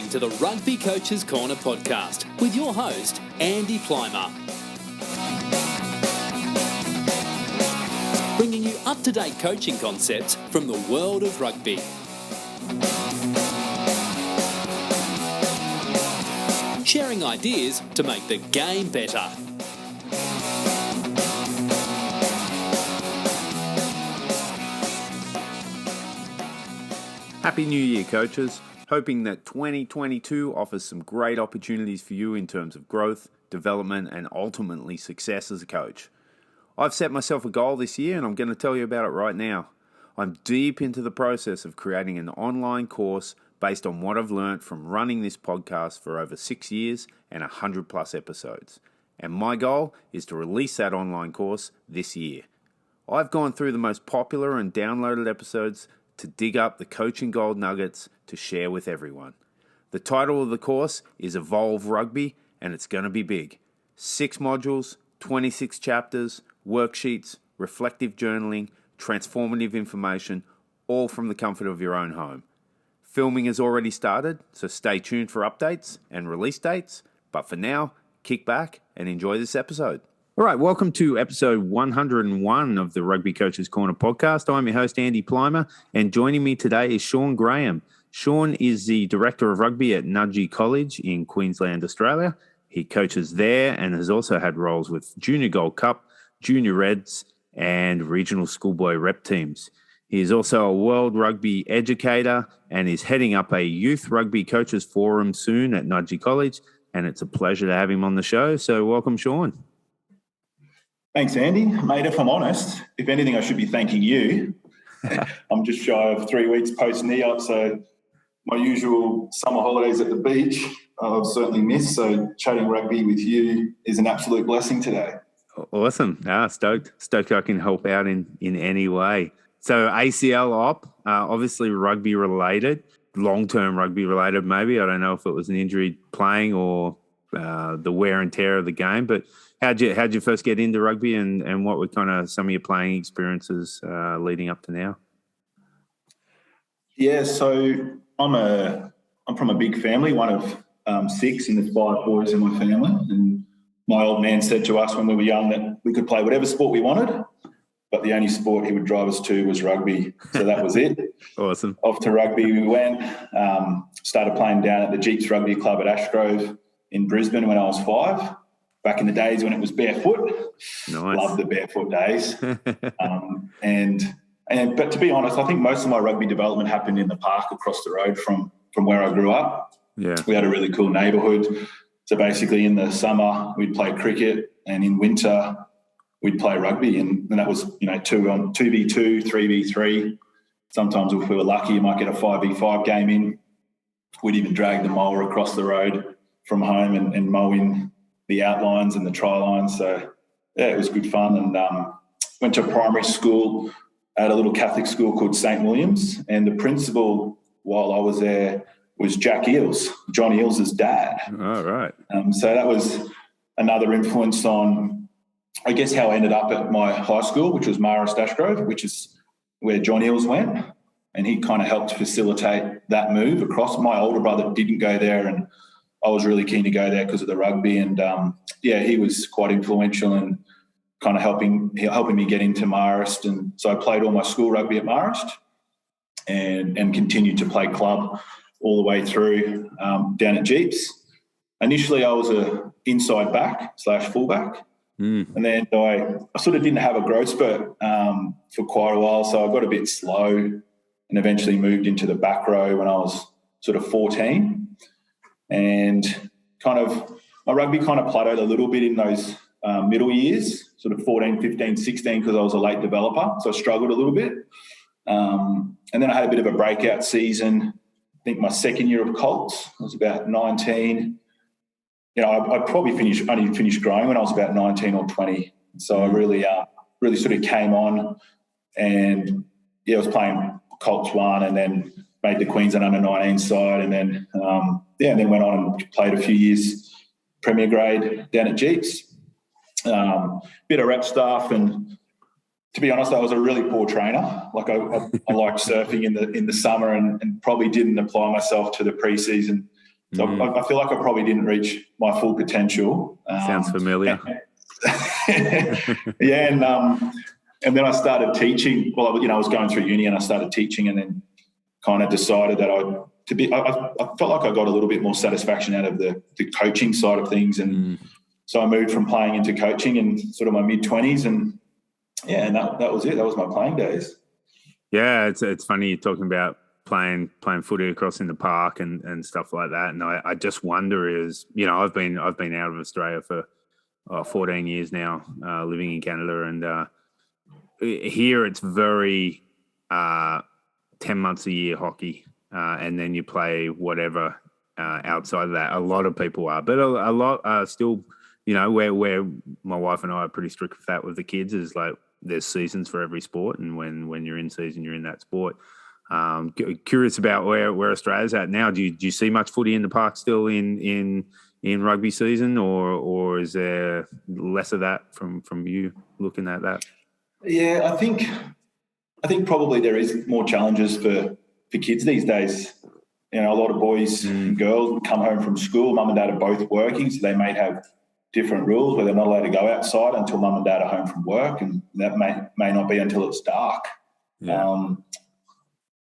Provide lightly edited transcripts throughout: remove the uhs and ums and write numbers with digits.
listening to the Rugby Coaches Corner podcast with your host, Andy Plimer. Bringing you up-to-date coaching concepts from the world of rugby. Sharing ideas to make the game better. Happy New Year, coaches. Hoping that 2022 offers some great opportunities for you in terms of growth, development, and ultimately success as a coach. I've set myself a goal this year and I'm going to tell you about it right now. I'm deep into the process of creating an online course based on what I've learned from running this podcast for over 6 years and 100 plus episodes. And my goal is to release that online course this year. I've gone through the most popular and downloaded episodes to dig up the coaching gold nuggets to share with everyone. The title of the course is Evolve Rugby, and it's going to be big. 6 modules, 26 chapters, worksheets, reflective journaling, transformative information, all from the comfort of your own home. Filming has already started, so stay tuned for updates and release dates. But for now, kick back and enjoy this episode. All right, welcome to episode 101 of the Rugby Coaches Corner podcast. I'm your host, Andy Plimer, and joining me today is Sean Graham. Sean is the Director of Rugby at Nudgee College in Queensland, Australia. He coaches there and has also had roles with Junior Gold Cup, Junior Reds, and regional schoolboy rep teams. He is also a World Rugby Educator and is heading up a Youth Rugby Coaches Forum soon at Nudgee College, and it's a pleasure to have him on the show. So welcome, Sean. Thanks, Andy. Mate, if I'm honest, if anything, I should be thanking you. I'm just shy of 3 weeks post-NEOT, so my usual summer holidays at the beach I've certainly missed. So chatting rugby with you is an absolute blessing today. Awesome. Stoked I can help out in any way. So ACL op, obviously rugby related, long-term rugby related maybe. I don't know if it was an injury playing or the wear and tear of the game, but how'd you first get into rugby and what were kind of some of your playing experiences leading up to now? Yeah, so I'm from a big family, one of 6, and there's 5 boys in my family. And my old man said to us when we were young that we could play whatever sport we wanted, but the only sport he would drive us to was rugby. So that was it. Awesome. Off to rugby we went. Started playing down at the Youth Rugby Club at Ashgrove in Brisbane when I was 5. Back in the days when it was barefoot. Nice. Love the barefoot days. But to be honest, I think most of my rugby development happened in the park across the road from where I grew up. Yeah. We had a really cool neighbourhood. So basically in the summer we'd play cricket and in winter we'd play rugby and that was, 2v2, 3v3. Sometimes if we were lucky you might get a 5v5 game in. We'd even drag the mower across the road from home and mow in the outlines and the try lines. So, yeah, it was good fun. And went to primary school at a little Catholic school called St. William's. And the principal, while I was there, was Jack Eales, John Eales' dad. All right. So that was another influence on, I guess, how I ended up at my high school, which was Marist Ashgrove, which is where John Eales went. And he kind of helped facilitate that move across. My older brother didn't go there and I was really keen to go there because of the rugby, and he was quite influential in kind of helping me get into Marist, and so I played all my school rugby at Marist, and continued to play club all the way through down at Jeeps. Initially, I was a inside back / fullback, and then I sort of didn't have a growth spurt for quite a while, so I got a bit slow, and eventually moved into the back row when I was sort of 14. And kind of my rugby kind of plateaued a little bit in those middle years, sort of 14, 15, 16, because I was a late developer. So I struggled a little bit. And then I had a bit of a breakout season. I think my second year of Colts, I was about 19. I probably only finished growing when I was about 19 or 20. So I really sort of came on and, I was playing Colts 1 and then made the Queensland under-19 side, and then and then went on and played a few years Premier grade down at Jeeps. Bit of rep stuff, and to be honest, I was a really poor trainer. Like I liked surfing in the summer and probably didn't apply myself to the pre-season So I feel like I probably didn't reach my full potential. Sounds familiar. Yeah, and then I started teaching. Well, I was going through uni and I started teaching, and then kind of decided that I felt like I got a little bit more satisfaction out of the coaching side of things, and so I moved from playing into coaching in sort of my mid-20s, and that was it. That was my playing days. Yeah, it's funny you're talking about playing footy across in the park and stuff like that. And I just wonder I've been out of Australia for 14 years now, living in Canada, and here it's very 10 months a year hockey, and then you play whatever outside of that. A lot of people are, but a lot are still, where my wife and I are pretty strict with that with the kids is like there's seasons for every sport, and when you're in season, you're in that sport. Curious about where Australia's at now. Do you see much footy in the park still in rugby season, or is there less of that from you looking at that? Yeah, I think probably there is more challenges for kids these days. A lot of boys and girls come home from school. Mum and dad are both working, so they may have different rules where they're not allowed to go outside until mum and dad are home from work, and that may not be until it's dark. Yeah.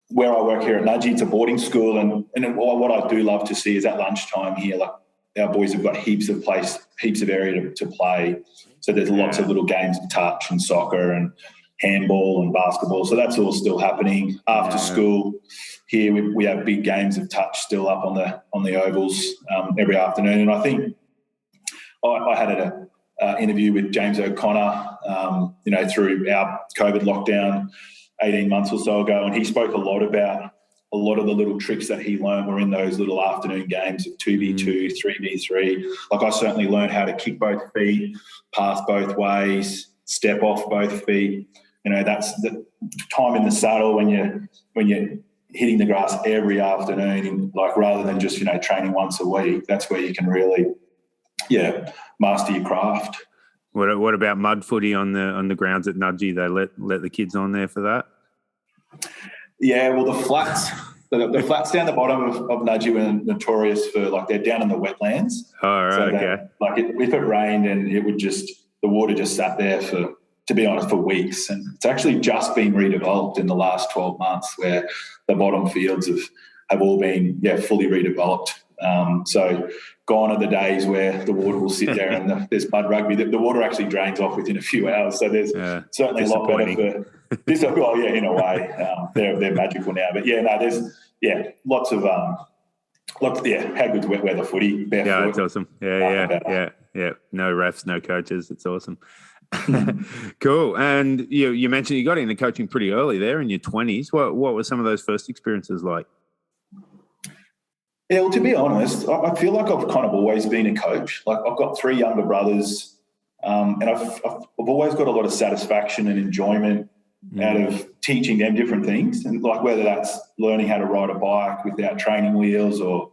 Where I work here at Nudgee, it's a boarding school, and what I do love to see is at lunchtime here, like our boys have got heaps of area to play. So there's lots of little games of touch and soccer and handball and basketball. So that's all still happening. After school here, we have big games of touch still up on the ovals every afternoon. And I think I had an interview with James O'Connor, through our COVID lockdown 18 months or so ago, and he spoke a lot about a lot of the little tricks that he learned were in those little afternoon games of 2v2, 3v3. Like I certainly learned how to kick both feet, pass both ways, step off both feet. That's the time in the saddle when you're hitting the grass every afternoon, like rather than just, training once a week. That's where you can really, master your craft. What about mud footy on the grounds at Nudgee? They let the kids on there for that? Yeah, well, the flats down the bottom of Nudgee were notorious for, like, they're down in the wetlands. Oh, right, so okay. If it rained, and the water just sat there to be honest, for weeks. And it's actually just been redeveloped in the last 12 months, where the bottom fields have all been fully redeveloped. So gone are the days where the water will sit there and there's mud rugby. The water actually drains off within a few hours. So there's certainly a lot better for this. Well, yeah, in a way, they're magical now. But there's lots of how good's wet weather footy. Barefoot. Yeah, it's awesome. Yeah. No refs, no coaches. It's awesome. Cool. And you mentioned you got into coaching pretty early there in your 20s. What were some of those first experiences like? Yeah, well, to be honest, I feel like I've kind of always been a coach. Like, I've got 3 younger brothers, and I've always got a lot of satisfaction and enjoyment out of teaching them different things. And like whether that's learning how to ride a bike without training wheels, or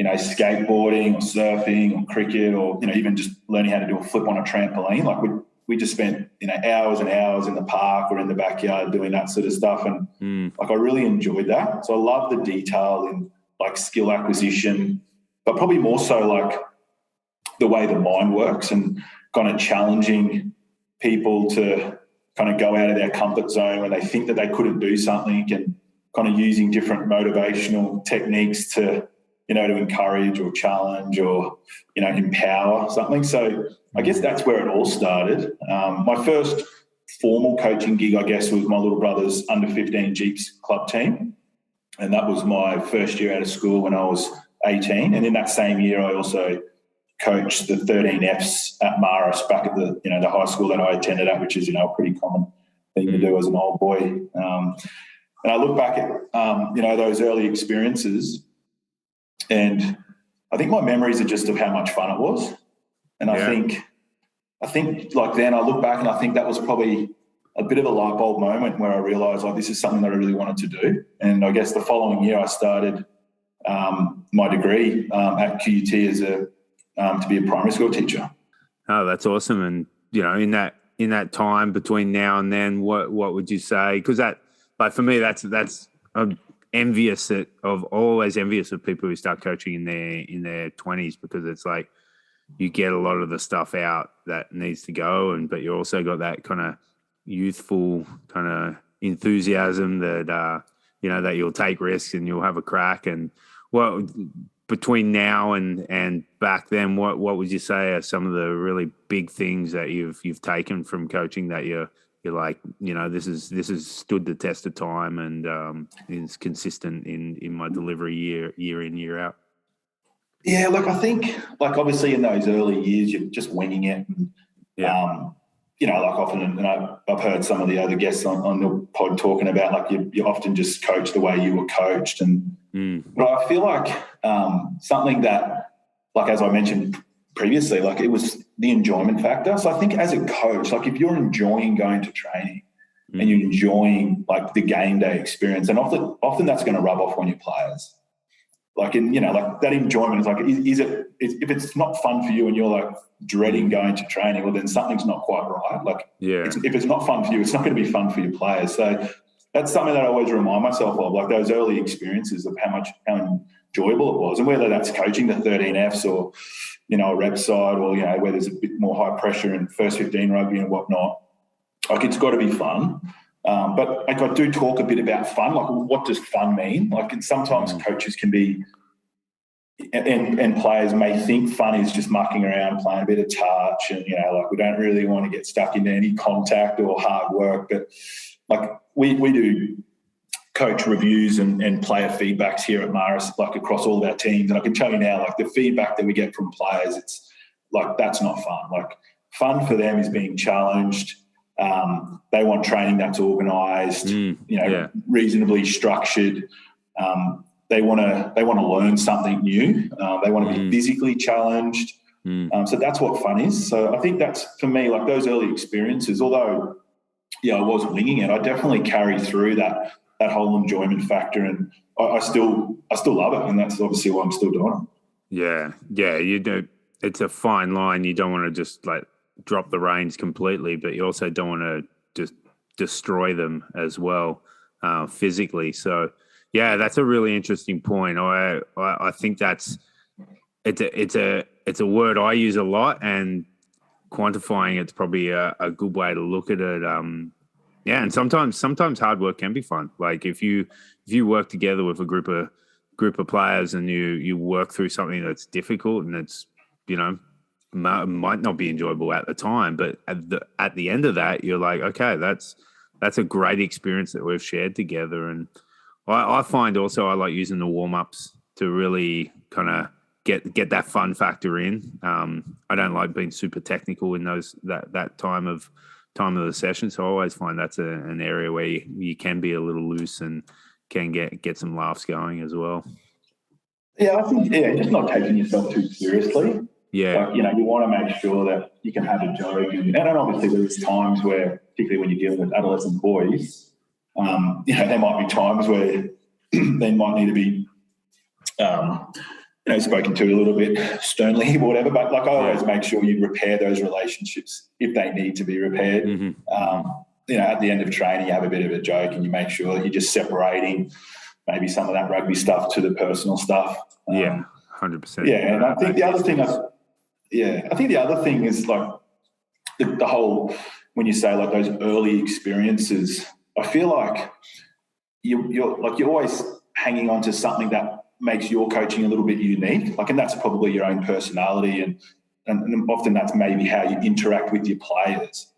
skateboarding or surfing or cricket, or even just learning how to do a flip on a trampoline. Like we just spent hours and hours in the park or in the backyard doing that sort of stuff, and like I really enjoyed that. So I love the detail in like skill acquisition, but probably more so like the way the mind works, and kind of challenging people to kind of go out of their comfort zone when they think that they couldn't do something, and kind of using different motivational techniques to encourage or challenge or, empower something. So I guess that's where it all started. My first formal coaching gig, I guess, was my little brother's under-15 Jeeps club team. And that was my first year out of school when I was 18. And in that same year, I also coached the 13Fs at Maris back at the high school that I attended at, which is, a pretty common thing to do as an old boy. And I look back at, those early experiences, and I think my memories are just of how much fun it was. And I think like then I look back and I think that was probably a bit of a light bulb moment where I realised, like, this is something that I really wanted to do. And I guess the following year I started my degree at QUT as to be a primary school teacher. Oh, that's awesome. And, in that time between now and then, what would you say? Because that, like, for me, that's always envious of people who start coaching in their 20s, because it's like you get a lot of the stuff out that needs to go, but you also got that kind of youthful kind of enthusiasm that that you'll take risks and you'll have a crack. And between now and back then, what would you say are some of the really big things that you've taken from coaching that you're like, this has stood the test of time and is consistent in my delivery year in, year out? Yeah, look, I think, like, obviously in those early years, you're just winging it. And, like often, and I've heard some of the other guests on the pod talking about, like, you often just coach the way you were coached. And but I feel like something that, like, as I mentioned previously, like, it was the enjoyment factor. So I think as a coach, like, if you're enjoying going to training and you're enjoying, like, the game day experience, and often that's going to rub off on your players. Like, like, that enjoyment is like, if it's not fun for you and you're like dreading going to training, well, then something's not quite right. Like, if it's not fun for you, it's not going to be fun for your players. So that's something that I always remind myself of, like, those early experiences of how enjoyable it was, and whether that's coaching the 13Fs or, a rep side, or, where there's a bit more high pressure in first 15 rugby and whatnot. Like, it's got to be fun. But, like, I do talk a bit about fun. Like, what does fun mean? Like, and sometimes coaches can be, and players may think fun is just mucking around, playing a bit of touch, and, like, we don't really want to get stuck into any contact or hard work. But, like, we do coach reviews and player feedbacks here at Maris, like, across all of our teams. And I can tell you now, like, the feedback that we get from players, it's like, that's not fun. Like, fun for them is being challenged. They want training that's organised, reasonably structured. They want to learn something new. They want to be physically challenged. So that's what fun is. So I think that's, for me, like, those early experiences, although, I was winging it, I definitely carried through that whole enjoyment factor, and I still love it, and that's obviously why I'm still doing it. Yeah, you do. It's a fine line. You don't want to just, like, drop the reins completely, but you also don't want to just destroy them as well physically. So yeah, that's a really interesting point. I think it's a word I use a lot, and quantifying it's probably a good way to look at it. And sometimes hard work can be fun. Like, if you work together with a group of players and you work through something that's difficult and it's, might not be enjoyable at the time, but at the end of that, you're like, okay, that's a great experience that we've shared together. And I find also I like using the warm-ups to really kind of get that fun factor in. I don't like being super technical in that time of the session, so I always find that's an area where you can be a little loose and can get some laughs going as well. Yeah, I think just not taking yourself too seriously. Yeah, like, you want to make sure that you can have a joke, and then obviously there's times where, particularly when you're dealing with adolescent boys, there might be times where they might need to be, spoken to a little bit sternly or whatever. But, like, I always make sure you repair those relationships if they need to be repaired. At the end of training, you have a bit of a joke, and you make sure that you're just separating maybe some of that rugby stuff to the personal stuff. 100%. Yeah, and I think the other thing is, like, the whole, when you say, like, those early experiences, I feel like you're always hanging on to something that makes your coaching a little bit unique. Like, and that's probably your own personality, and often that's maybe how you interact with your players.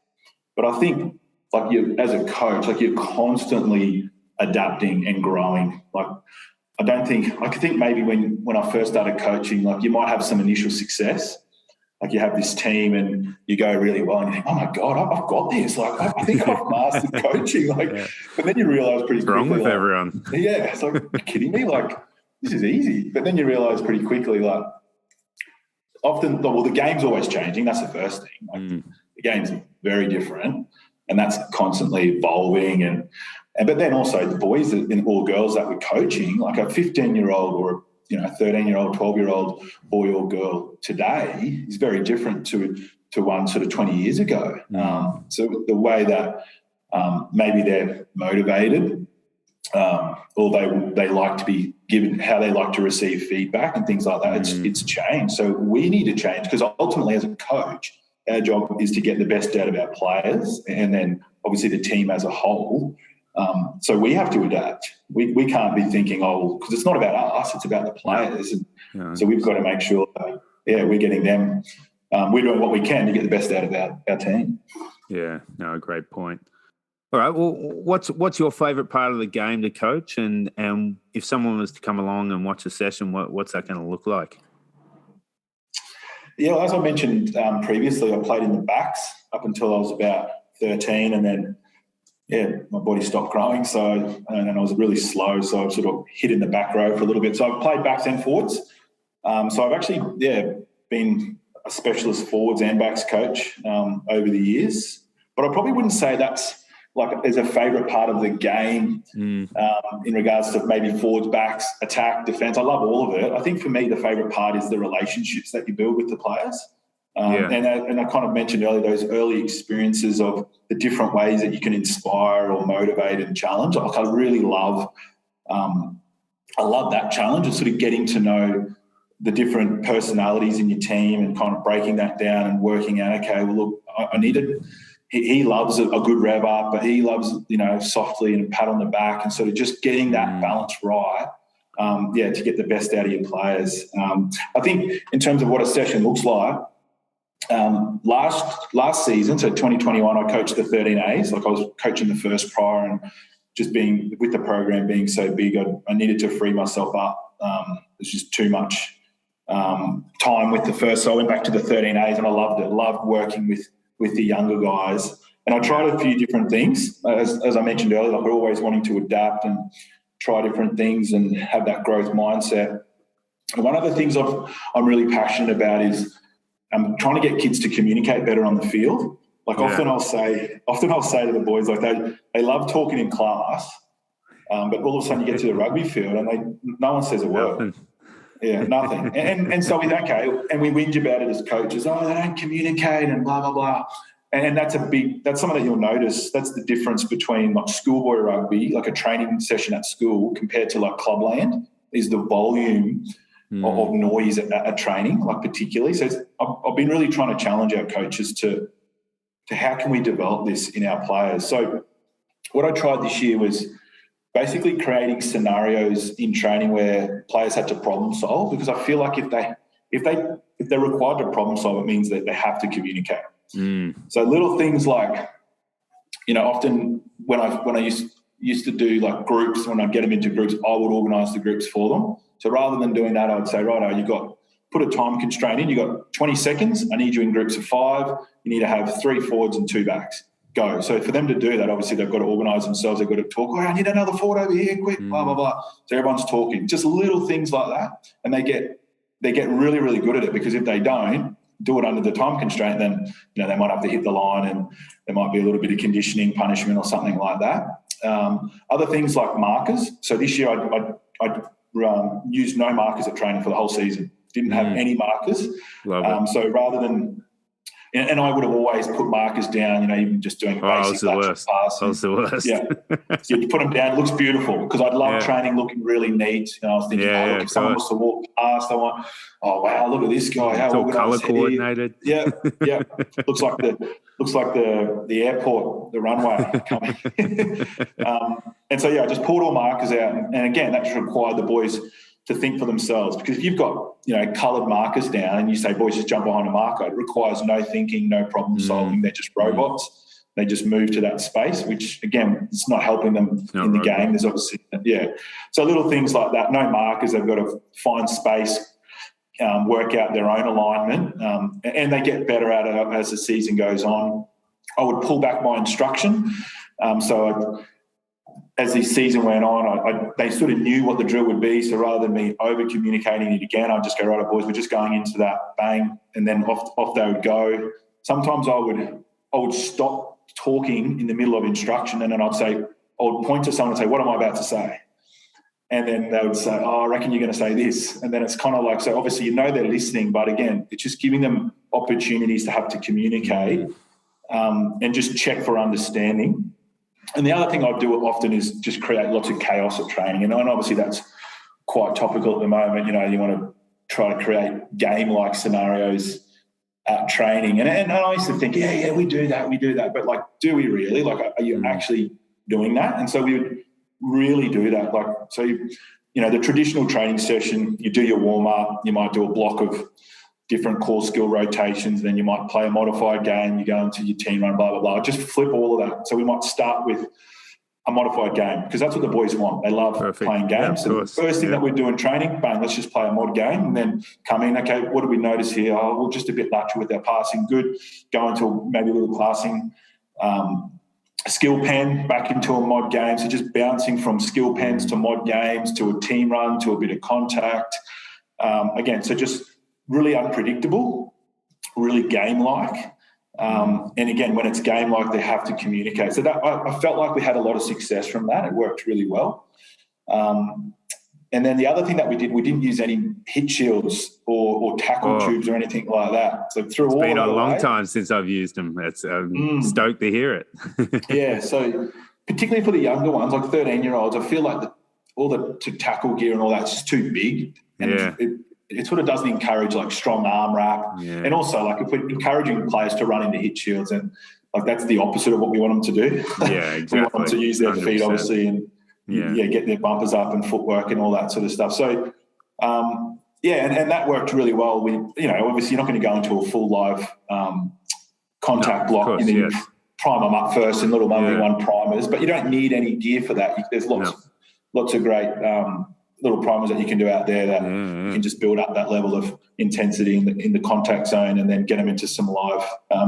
But I think, like, you as a coach, like, you're constantly adapting and growing. Like, I think maybe when I first started coaching, like, you might have some initial success. Like, you have this team and you go really well and you think, oh my God, I've got this. Like, I think I've mastered coaching. Like, but then you realise pretty quickly. Wrong with like, everyone. Yeah, it's like, are you kidding me? Like, this is easy. But then you realise pretty quickly, like, often, well, the game's always changing. That's the first thing. Like, the game's very different, and that's constantly evolving. But then also the boys or girls that we're coaching, like a 15-year-old or a 13-year-old, 12-year-old boy or girl today is very different to one sort of 20 years ago. So the way that maybe they're motivated, or they like to be given, how they like to receive feedback and things like that. It's changed. So we need to change, because ultimately as a coach, our job is to get the best out of our players and then obviously the team as a whole. So we have to adapt. We can't be thinking, because it's not about us, it's about the players. And so we've got to make sure that, we're getting them, we're doing what we can to get the best out of our team. Yeah, no, great point. All right, well, what's your favourite part of the game to coach? And if someone was to come along and watch a session, what's that going to look like? Yeah, well, as I mentioned previously, I played in the backs up until I was about 13, and then, my body stopped growing, and I was really slow, so I sort of hit in the back row for a little bit. So I've played backs and forwards. So I've actually, been a specialist forwards and backs coach over the years. But I probably wouldn't say that's as a favourite part of the game in regards to maybe forwards, backs, attack, defence. I love all of it. I think for me the favourite part is the relationships that you build with the players. And I kind of mentioned earlier those early experiences of the different ways that you can inspire or motivate and challenge. I really love that challenge of sort of getting to know the different personalities in your team and kind of breaking that down and working out, okay, well, look, I need it. He loves a good rev up, but he loves, softly and a pat on the back, and sort of just getting that balance right, to get the best out of your players. I think in terms of what a session looks like, last season, so 2021, I coached the 13As. I was coaching the first prior, and just being with the program being so big, I needed to free myself up. There's just too much time with the first, so I went back to the 13As, and I loved it. Loved working with the younger guys. And I tried a few different things. As I mentioned earlier, we're always wanting to adapt and try different things and have that growth mindset. And one of the things I'm really passionate about is I'm trying to get kids to communicate better on the field. Often I'll say to the boys, they love talking in class, but all of a sudden you get to the rugby field and no one says a word. Yeah, nothing. And so we and we whinge about it as coaches. They don't communicate and blah, blah, blah. And that's something that you'll notice. That's the difference between schoolboy rugby, a training session at school, compared to clubland, is the volume of noise at training, particularly. So I've been really trying to challenge our coaches to how can we develop this in our players. So what I tried this year was basically creating scenarios in training where players had to problem solve, because I feel like if they're required to problem solve, it means that they have to communicate. So little things often when I used to do groups, when I'd get them into groups, I would organise the groups for them. So rather than doing that, I would say, put a time constraint in. You got 20 seconds. I need you in groups of 5. You need to have 3 forwards and 2 backs. Go. So for them to do that, obviously they've got to organise themselves. They've got to talk. I need another forward over here, quick. Blah blah blah. So everyone's talking. Just little things like that, and they get really really good at it, because if they don't do it under the time constraint, then they might have to hit the line, and there might be a little bit of conditioning, punishment, or something like that. Other things like markers. So this year I used no markers at training for the whole season. Didn't have any markers. So rather than And I would have always put markers down, even just doing basic lateral pass. I was the worst. Yeah. So you put them down, it looks beautiful, because I'd love training looking really neat. I was thinking, look, if someone was to walk past, I want, wow, look at this guy. How it's all colour coordinated. Yeah. looks like the airport, the runway coming. And so, I just pulled all markers out. And again, that just required the boys to think for themselves, because if you've got coloured markers down and you say, boys, just jump behind a marker, it requires no thinking, no problem solving. They're just robots. They just move to that space, which again, it's not helping them in the game. There's obviously so little things like that. No markers. They've got to find space, work out their own alignment, and they get better at it as the season goes on. I would pull back my instruction, as the season went on, they sort of knew what the drill would be. So rather than me over-communicating it again, I'd just go, right, boys, we're just going into that, bang, and then off they would go. Sometimes I would stop talking in the middle of instruction, and then I would point to someone and say, what am I about to say? And then they would say, I reckon you're going to say this. And then it's kind of so obviously they're listening, but again, it's just giving them opportunities to have to communicate and just check for understanding. And the other thing I do often is just create lots of chaos at training. And obviously that's quite topical at the moment. You know, you want to try to create game-like scenarios at training. And I used to think, yeah, we do that. But, like, do we really? Like, are you actually doing that? And so we would really do that. Like, so, you know, the traditional training session, you do your warm-up, you might do a block of different core skill rotations, then you might play a modified game, you go into your team run, blah, blah, blah. Just flip all of that. So we might start with a modified game because that's what the boys want. They love playing games. So the first thing that we do in training, bang, let's just play a mod game, and then come in, okay, what do we notice here? Oh, we're just a bit lateral with our passing. Good. Go into maybe a little passing skill pen back into a mod game. So just bouncing from skill pens to mod games to a team run to a bit of contact. Again, so just really unpredictable, really game-like. And again, when it's game-like, they have to communicate. So that I felt like we had a lot of success from that. It worked really well. And then the other thing that we did, we didn't use any hit shields or tackle tubes or anything like that. So through all been a long time since I've used them. It's stoked to hear it. Yeah, so particularly for the younger ones, like 13-year-olds, I feel like all the tackle gear and all that's just too big. And it sort of doesn't encourage like strong arm wrap. Yeah. And also, like, if we're encouraging players to run into hit shields, and like that's the opposite of what we want them to do. Yeah, exactly. We want them to use their 100%. Feet, obviously, and get their bumpers up and footwork and all that sort of stuff. So, and that worked really well. We, you know, obviously you're not going to go into a full live contact block. Course, you prime them up first in little 1v1 primers, but you don't need any gear for that. There's lots of great little primers that you can do out there that you can just build up that level of intensity in the contact zone and then get them into some live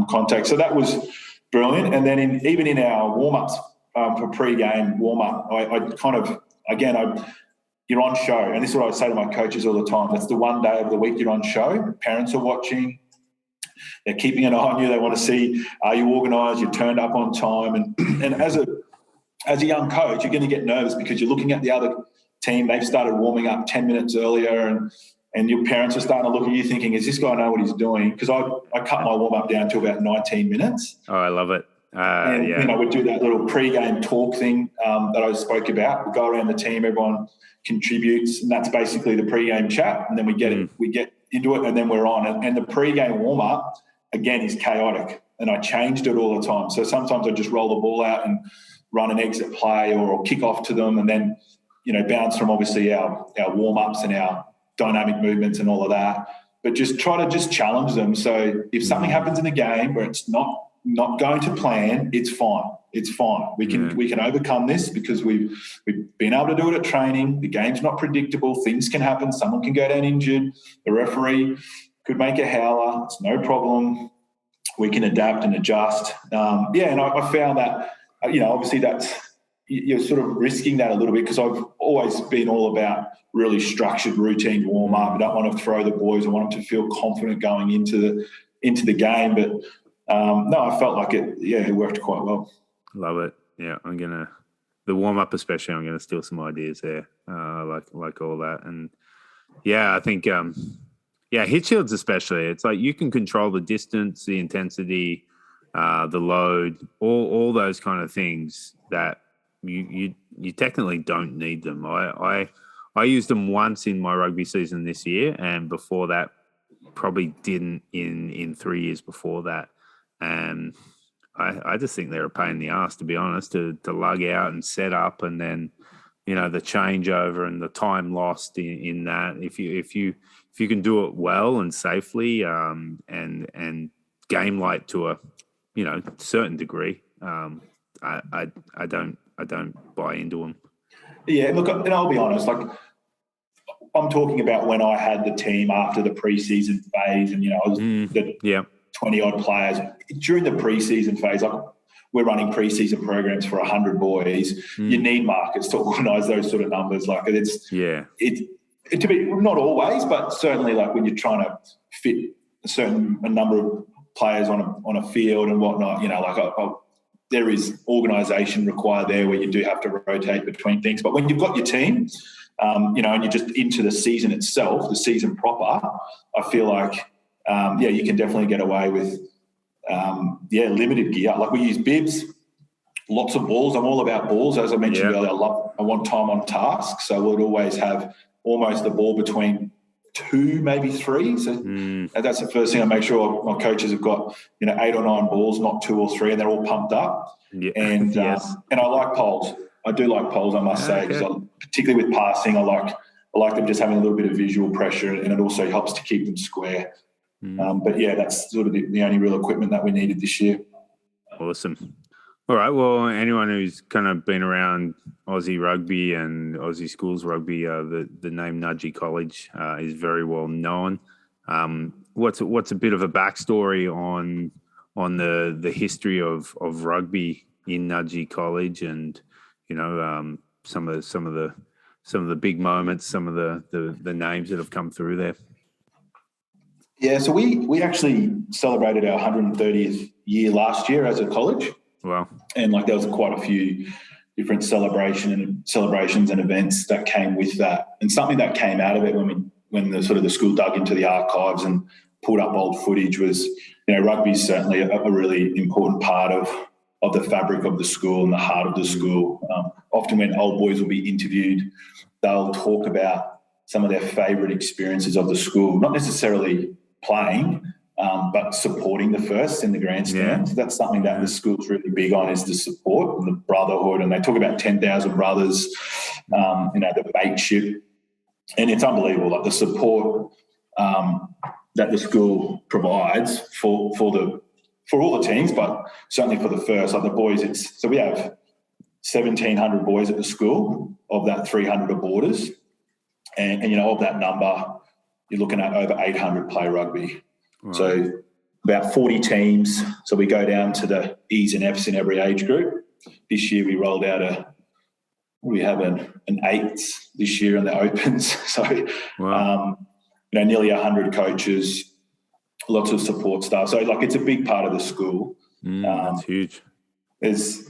contact. So that was brilliant. And then even in our warm-ups for pre-game warm-up, I kind of, again, you're on show. And this is what I say to my coaches all the time. That's the one day of the week you're on show. Parents are watching. They're keeping an eye on you. They want to see, are you organised? You're turned up on time. And as a young coach, you're going to get nervous because you're looking at the other team. They've started warming up 10 minutes earlier and your parents are starting to look at you thinking, is this guy know what he's doing? Because I cut my warm-up down to about 19 minutes. Oh, I love it. You know, we do that little pre-game talk thing that I spoke about. We go around the team, everyone contributes, and that's basically the pre-game chat. And then we get into it, and then we're on. And the pre-game warm-up, again, is chaotic. And I changed it all the time. So sometimes I just roll the ball out and run an exit play or kick off to them, and then, you know, bounce from obviously our warm-ups and our dynamic movements and all of that. But just try to just challenge them. So if something happens in the game where it's not going to plan, it's fine. It's fine. We can overcome this because we've been able to do it at training. The game's not predictable. Things can happen. Someone can go down injured. The referee could make a howler. It's no problem. We can adapt and adjust. And I found that, you know, obviously you're sort of risking that a little bit because I've always been all about really structured routine warm-up. I don't want to throw the boys. I want them to feel confident going into the game. But I felt like it worked quite well. Love it. Yeah, the warm-up especially, I'm going to steal some ideas there, like all that. And, I think, hit shields especially, it's like you can control the distance, the intensity, the load, all those kind of things that you technically don't need them. I used them once in my rugby season this year, and before that, probably didn't in 3 years before that. And I just think they're a pain in the ass, to be honest, to lug out and set up, and then, you know, the changeover and the time lost in that. If you can do it well and safely, and game like to a, you know, certain degree, I don't buy into them. Yeah, look, and I'll be honest, like, I'm talking about when I had the team after the preseason phase, and, you know, I was the 20-odd players. During the preseason phase, like, we're running preseason programs for 100 boys. You need markets to organise those sort of numbers. Like, it's to be, not always, but certainly, like, when you're trying to fit a number of players on a field and whatnot, you know, like, there is organisation required there where you do have to rotate between things. But when you've got your team, you know, and you're just into the season itself, the season proper, I feel like, you can definitely get away with, limited gear. Like, we use bibs. lots of balls. I'm all about balls. As I mentioned earlier, I want time on task. So we'd always have almost the ball between 2, maybe 3. So and that's the first thing I make sure my coaches have got, 8 or 9 balls, not 2 or 3, and they're all pumped up. Yeah. And and I like poles. I do like poles, I must say, because particularly with passing, I like them just having a little bit of visual pressure, and it also helps to keep them square. But yeah, that's sort of the only real equipment that we needed this year. Awesome. All right. Well, anyone who's kind of been around Aussie rugby and Aussie schools rugby, the name Nudgee College is very well known. What's a bit of a backstory on the history of rugby in Nudgee College, and some of the big moments, some of the names that have come through there? Yeah, so we actually celebrated our 130th year last year as a college. Wow. And there was quite a few different celebrations and events that came with that. And something that came out of it when the school dug into the archives and pulled up old footage was, rugby is certainly a really important part of the fabric of the school and the heart of the school. Often when old boys will be interviewed, they'll talk about some of their favourite experiences of the school, not necessarily playing, but supporting the first in the grandstands. That's something that the school's really big on, is the support and the brotherhood. And they talk about 10,000 brothers, the mateship. And it's unbelievable, the support that the school provides for all the teams, but certainly for the first. The boys, so we have 1,700 boys at the school. Of that, 300 are boarders. And of that number, you're looking at over 800 play rugby. Right. So about 40 teams. So we go down to the E's and F's in every age group. This year we rolled out we have an 8s this year in the Opens. So, nearly 100 coaches, lots of support staff. So it's a big part of the school. That's huge. There's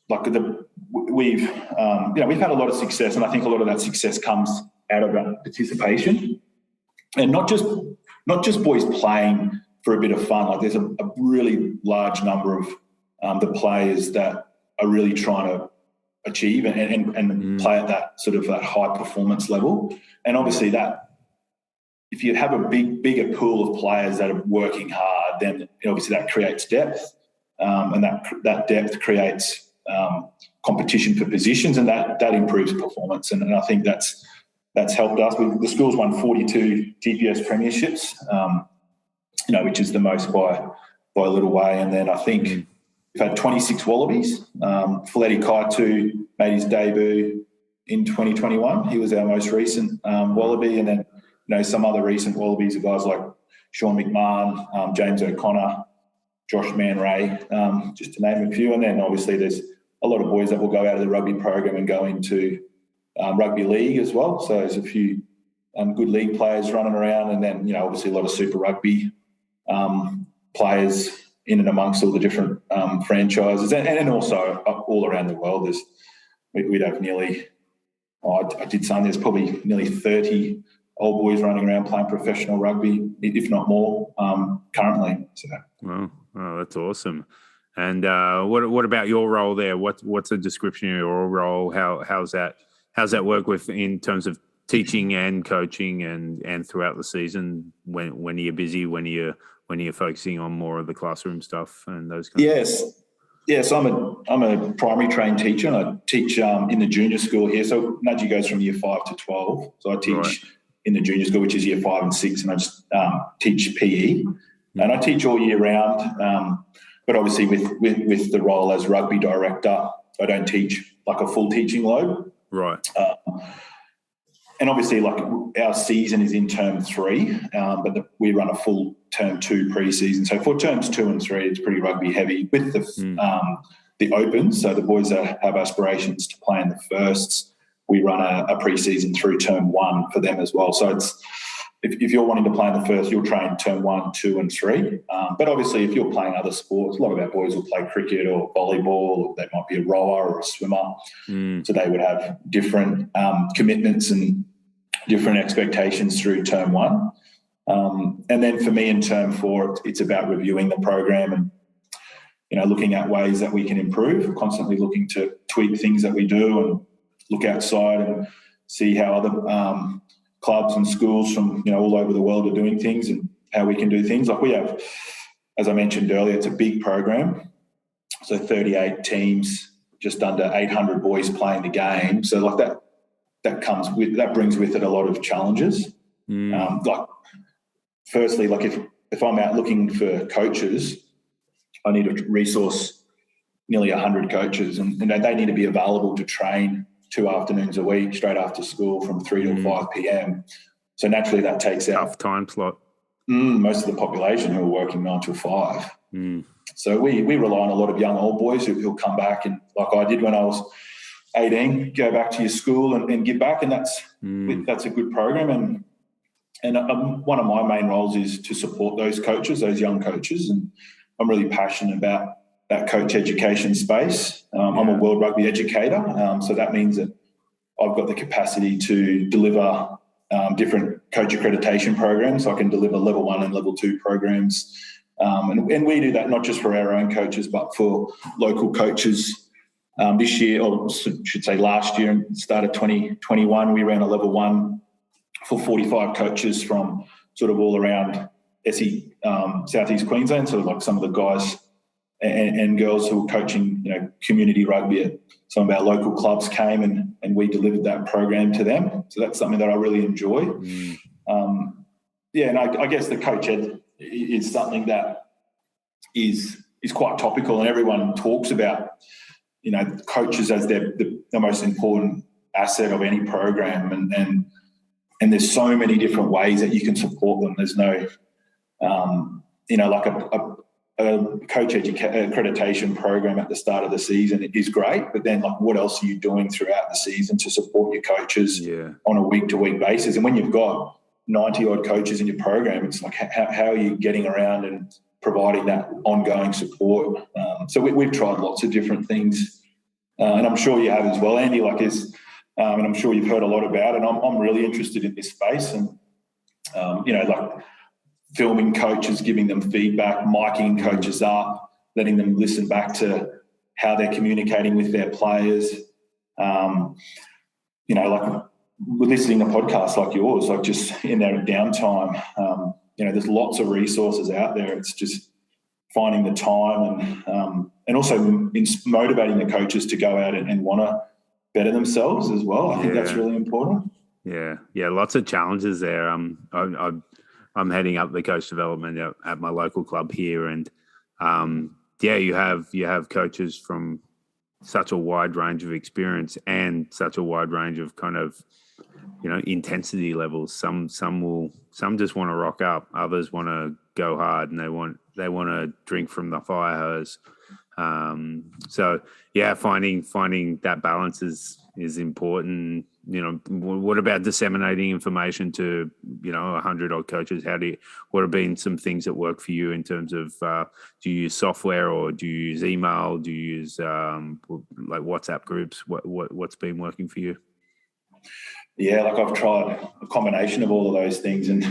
we've had a lot of success, and I think a lot of that success comes out of that participation, and not just boys playing for a bit of fun. There's a really large number of the players that are really trying to achieve and play at that sort of that high performance level. And obviously that, if you have a bigger pool of players that are working hard, then obviously that creates depth, and that depth creates competition for positions, and that improves performance. And I think that's helped us. The school's won 42 GPS premierships, which is the most by a little way. And then I think we've had 26 Wallabies. Fuleti Kaitu made his debut in 2021. He was our most recent Wallaby. And then, some other recent Wallabies are guys like Sean McMahon, James O'Connor, Josh Man-Ray, just to name a few. And then obviously there's a lot of boys that will go out of the rugby program and go into rugby league as well. So there's a few good league players running around, and then, obviously a lot of Super Rugby players in and amongst all the different franchises, and also all around the world. We'd have nearly, I did say there's probably nearly 30 old boys running around playing professional rugby, if not more, currently. So. Wow, that's awesome. And what about your role there? What's a description of your role? How's that work in terms of teaching and coaching and throughout the season? When you're busy, when you're focusing on more of the classroom stuff and those kinds of things? Yes. I'm a primary trained teacher, and I teach in the junior school here. So Nudgee goes from year 5 to 12. So I teach in the junior school, which is year 5 and 6, and I just teach PE, and I teach all year round. But obviously with the role as rugby director, I don't teach a full teaching load. Right. And obviously, our season is in term 3, but we run a full term 2 pre-season. So for terms 2 and 3, it's pretty rugby heavy with the Opens. So the boys that have aspirations to play in the firsts, we run a pre-season through term 1 for them as well. So it's if you're wanting to play in the first, you'll train term 1, 2 and 3. But obviously, if you're playing other sports, a lot of our boys will play cricket or volleyball, or they might be a rower or a swimmer. So they would have different commitments and different expectations through term 1. And then for me in term 4, it's about reviewing the program. And, looking at ways that we can improve, constantly looking to tweak things that we do and look outside and see how other clubs and schools from all over the world are doing things and how we can do things. Like we have, as I mentioned earlier, it's a big program. So 38 teams, just under 800 boys playing the game. So like that brings with it a lot of challenges. Like firstly, like if I'm out looking for coaches, I need to resource nearly 100 coaches, and they need to be available to train 2 afternoons a week straight after school from 3 till 5 p.m. So naturally that takes out tough time slot. Most of the population who are working 9 till 5. So we rely on a lot of young old boys who'll come back, and like I did when I was 18, go back to your school and give back, and that's a good program. And one of my main roles is to support those coaches, those young coaches, and I'm really passionate about that coach education space. I'm a World Rugby Educator, so that means that I've got the capacity to deliver different coach accreditation programs. I can deliver level 1 and level 2 programs. And we do that not just for our own coaches, but for local coaches. This year, or should say last year, start of 2021, we ran a level 1 for 45 coaches from sort of all around Southeast Queensland. So like some of the guys and girls who were coaching, community rugby at some of our local clubs came and we delivered that program to them. So that's something that I really enjoy. And I guess the coach ed is something that is quite topical, and everyone talks about, coaches as the most important asset of any program, and there's so many different ways that you can support them. There's no, like a coach accreditation program at the start of the season is great, but then like what else are you doing throughout the season to support your coaches on a week-to-week basis? And when you've got 90-odd coaches in your program, it's like how are you getting around and providing that ongoing support? So we've tried lots of different things, and I'm sure you have as well, Andy. And I'm sure you've heard a lot about it. And I'm really interested in this space, and like filming coaches, giving them feedback, micing coaches up, letting them listen back to how they're communicating with their players. Like listening to podcasts like yours, like just in their downtime. There's lots of resources out there. It's just finding the time and also motivating the coaches to go out and want to better themselves as well. I think that's really important. Yeah, lots of challenges there. I'm heading up the coach development at my local club here, and you have coaches from such a wide range of experience and such a wide range of kind of intensity levels. Some just want to rock up, others want to go hard, and they want to drink from the fire hose. Finding that balance is important. What about disseminating information to 100 odd coaches? What have been some things that work for you in terms of do you use software, or do you use email? Do you use like WhatsApp groups? What's been working for you? Yeah, like I've tried a combination of all of those things, and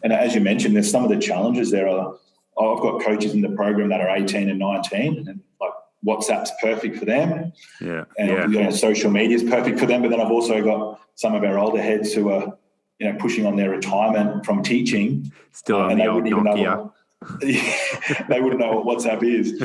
as you mentioned, there's some of the challenges there. I've got coaches in the program that are 18 and 19, and like WhatsApp's perfect for them. Social media is perfect for them. But then I've also got some of our older heads who are, pushing on their retirement from teaching. Still on the old Nokia. They wouldn't know what WhatsApp is.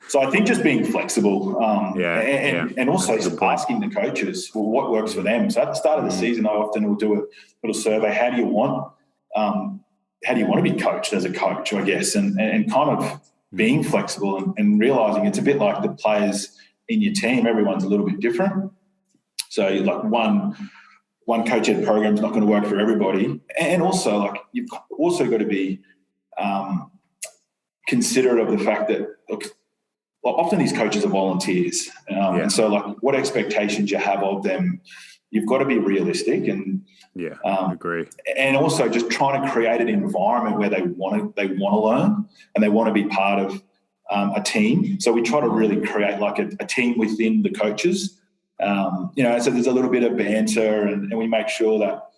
So I think just being flexible, and also asking the coaches, well, what works for them. So at the start of the season, I often will do a little survey. How do you want to be coached as a coach, I guess, and kind of being flexible and realising it's a bit like the players in your team. Everyone's a little bit different. So like one coach ed program is not going to work for everybody. And also like you've also got to be considerate of the fact that often these coaches are volunteers. And so like what expectations you have of them, you've got to be realistic and agree. And also just trying to create an environment where they want to learn and they want to be part of a team. So we try to really create like a team within the coaches. So there's a little bit of banter and we make sure that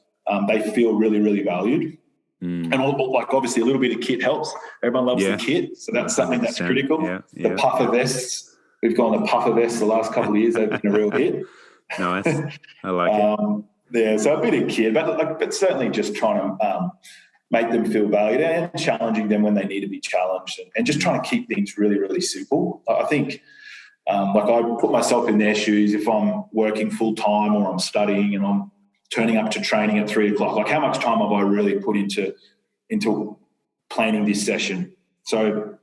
they feel really, really valued. And like obviously a little bit of kit helps. Everyone loves the kit, so that's something that's critical. The puffer vests, we've gone the puffer vests the last couple of years. They've been a real hit. Nice, I like it. Yeah, so a bit of kit, but certainly just trying to make them feel valued and challenging them when they need to be challenged, and just trying to keep things really, really simple. I think, like I put myself in their shoes. If I'm working full time or I'm studying and I'm turning up to training at 3 o'clock, like how much time have I really put into planning this session? So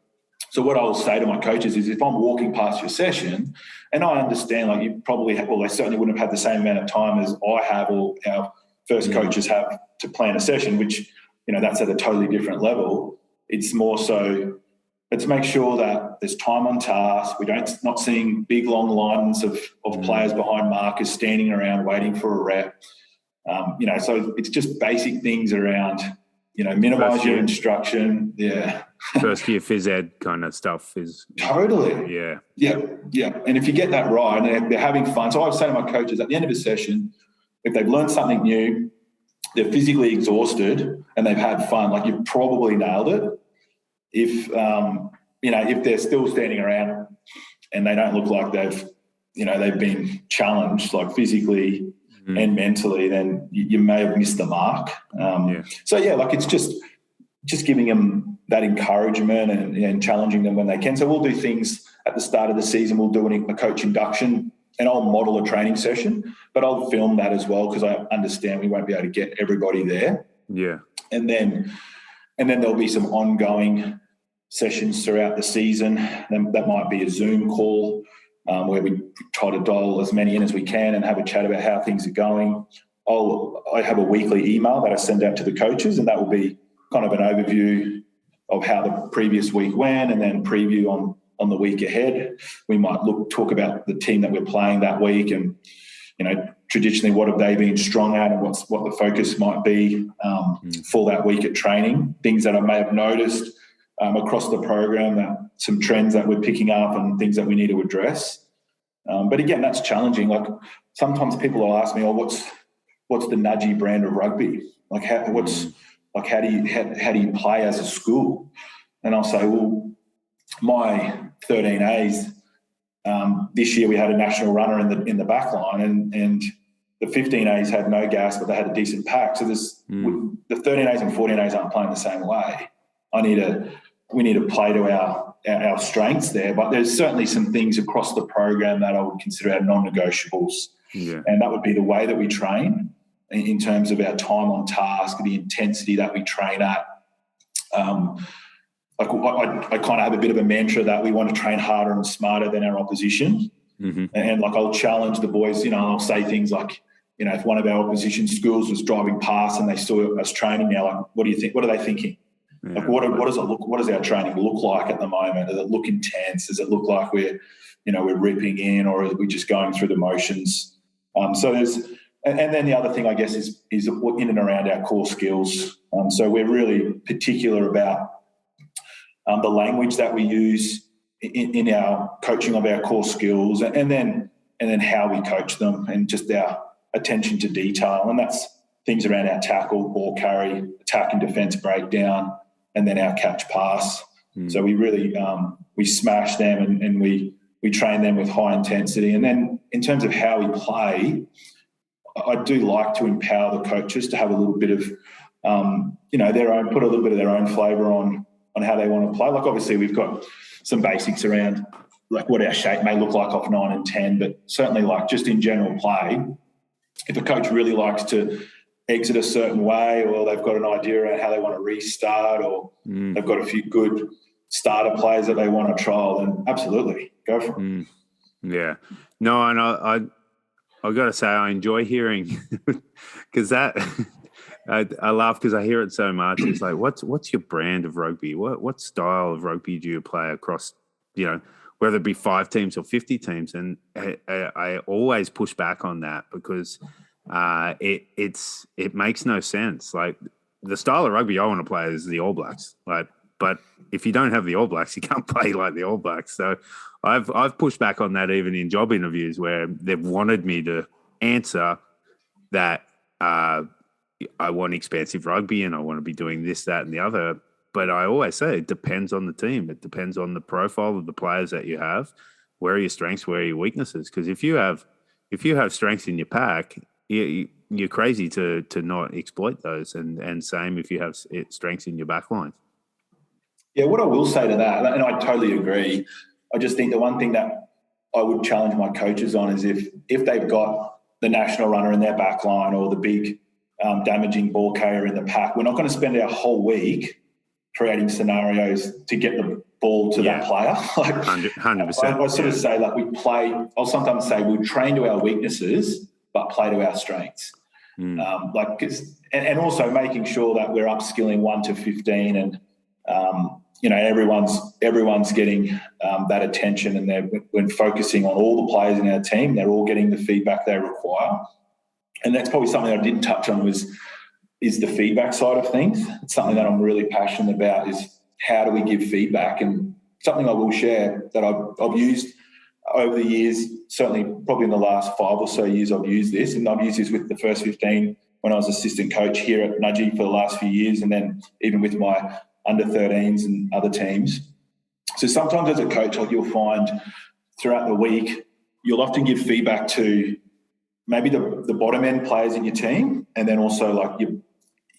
what I'll say to my coaches is, if I'm walking past your session, and I understand, like you probably have, well, they certainly wouldn't have had the same amount of time as I have or our first coaches have to plan a session, which, that's at a totally different level. It's more so, let's make sure that there's time on task. Not seeing big long lines of players behind markers standing around waiting for a rep. So it's just basic things around, minimise your instruction. Yeah. First year phys ed kind of stuff is totally. Yeah. And if you get that right and they're having fun. So I was saying to my coaches at the end of a session, if they've learned something new, they're physically exhausted and they've had fun, like you've probably nailed it. If they're still standing around and they don't look like they've been challenged, like physically and mentally, then you may have missed the mark. Like it's just giving them that encouragement and challenging them when they can. So we'll do things at the start of the season. We'll do a coach induction, and I'll model a training session, but I'll film that as well because I understand we won't be able to get everybody there. Yeah. And then there'll be some ongoing sessions throughout the season. That might be a Zoom call where we try to dial as many in as we can and have a chat about how things are going. I have a weekly email that I send out to the coaches, and that will be kind of an overview of how the previous week went, and then preview on the week ahead. We might talk about the team that we're playing that week, and traditionally what have they been strong at, and what the focus might be for that week at training. Things that I may have noticed across the program, that some trends that we're picking up and things that we need to address. But again, that's challenging. Like sometimes people will ask me, what's the Nudgee brand of rugby? Like how do you play as a school? And I'll say, well, my 13As, this year we had a national runner in the back line, and the 15As had no gas, but they had a decent pack. So the 13As and 14As aren't playing the same way. We need to play to our strengths there, but there's certainly some things across the program that I would consider our non-negotiables. Yeah. And that would be the way that we train in terms of our time on task, the intensity that we train at. I kind of have a bit of a mantra that we want to train harder and smarter than our opposition. Mm-hmm. And I'll challenge the boys, I'll say things like, if one of our opposition schools was driving past and they saw us training now, like, what do you think? What are they thinking? Yeah. Like, what does it look? What does our training look like at the moment? Does it look intense? Does it look like we're ripping in, or are we just going through the motions? So there's, and then the other thing I guess is in and around our core skills. So we're really particular about the language that we use in our coaching of our core skills, and then how we coach them, and just our attention to detail, and that's things around our tackle, ball carry, attack and defence breakdown, and then our catch pass. So we really we smash them and we train them with high intensity. And then in terms of how we play, I do like to empower the coaches to have a little bit of their own, put a little bit of their own flavour on how they want to play. Like obviously we've got some basics around like what our shape may look like off 9 and 10, but certainly like just in general play, if a coach really likes to exit a certain way, or they've got an idea around how they want to restart, or they've got a few good starter players that they want to trial, then absolutely go for it. Yeah. No, and I got to say I enjoy hearing because that I laugh because I hear it so much. It's like, what's your brand of rugby? What style of rugby do you play across, whether it be 5 teams or 50 teams? And I always push back on that because it makes no sense. Like the style of rugby I want to play is the All Blacks. Like, but if you don't have the All Blacks, you can't play like the All Blacks. So I've pushed back on that even in job interviews where they've wanted me to answer that I want expansive rugby and I want to be doing this, that, and the other. But I always say it depends on the team. It depends on the profile of the players that you have. Where are your strengths? Where are your weaknesses? Because if you have strengths in your pack, you're crazy to not exploit those. And same if you have strengths in your back line. Yeah, what I will say to that, and I totally agree, I just think the one thing that I would challenge my coaches on is if they've got the national runner in their back line or the big damaging ball carrier in the pack, we're not going to spend our whole week creating scenarios to get the ball to that player. Like 100%. I sort of say, like, I'll sometimes say we'll train to our weaknesses but play to our strengths. And also making sure that we're upskilling 1 to 15 and everyone's getting that attention, and when focusing on all the players in our team, they're all getting the feedback they require. And that's probably something I didn't touch on is the feedback side of things. It's something that I'm really passionate about, is how do we give feedback, and something I will share that I've used over the years, certainly probably in the last 5 or so years I've used this, and I've used this with the first 15 when I was assistant coach here at Nudgee for the last few years, and then even with my under 13s and other teams. So sometimes as a coach, like, you'll find throughout the week, you'll often give feedback to maybe the bottom end players in your team, and then also like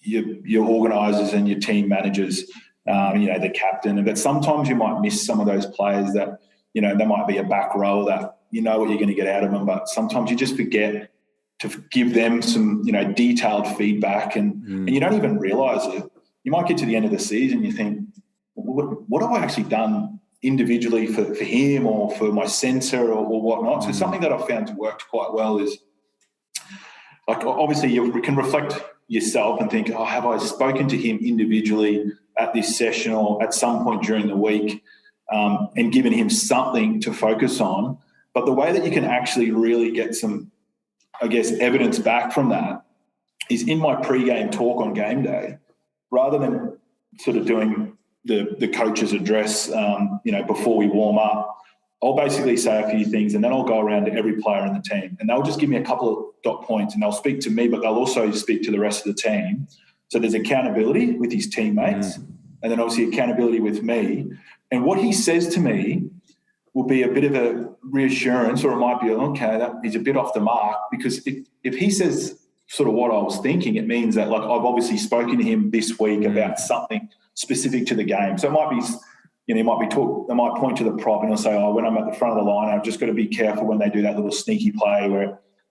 your organisers and your team managers, the captain. But sometimes you might miss some of those players that, there might be a back row that you know what you're going to get out of them, but sometimes you just forget to give them some, detailed feedback, and you don't even realise it. You might get to the end of the season, you think, what have I actually done individually for him or for my centre or whatnot? So something that I've found worked quite well is, like, obviously you can reflect yourself and think, have I spoken to him individually at this session or at some point during the week, and given him something to focus on. But the way that you can actually really get some, evidence back from that is in my pre-game talk on game day, rather than sort of doing the coach's address, before we warm up. I'll basically say a few things, and then I'll go around to every player in the team, and they'll just give me a couple of dot points, and they'll speak to me, but they'll also speak to the rest of the team. So there's accountability with his teammates, and then obviously accountability with me. And what he says to me will be a bit of a reassurance, or it might be, okay, that is a bit off the mark, because if he says sort of what I was thinking, it means that, like, I've obviously spoken to him this week about something specific to the game. So it might be, they might point to the prop and they'll say, when I'm at the front of the line, I've just got to be careful when they do that little sneaky play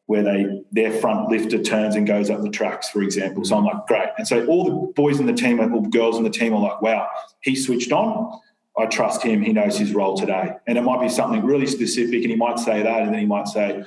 where their front lifter turns and goes up the tracks, for example. So I'm like, great. And so all the boys in the team or girls in the team are like, wow, he switched on. I trust him. He knows his role today. And it might be something really specific, and he might say that, and then he might say,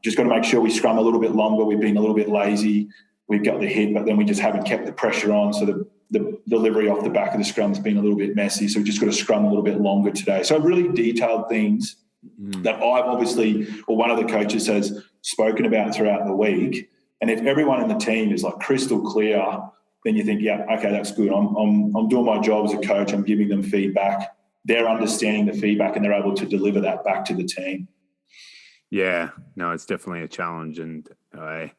just got to make sure we scrum a little bit longer. We've been a little bit lazy. We've got the hit, but then we just haven't kept the pressure on. So the delivery off the back of the scrum's been a little bit messy. So we've just got to scrum a little bit longer today. So really detailed things that I've obviously, or one of the coaches has spoken about throughout the week. And if everyone in the team is like crystal clear, then you think, yeah, okay, that's good. I'm doing my job as a coach. I'm giving them feedback. They're understanding the feedback, and they're able to deliver that back to the team. Yeah, no, it's definitely a challenge. And I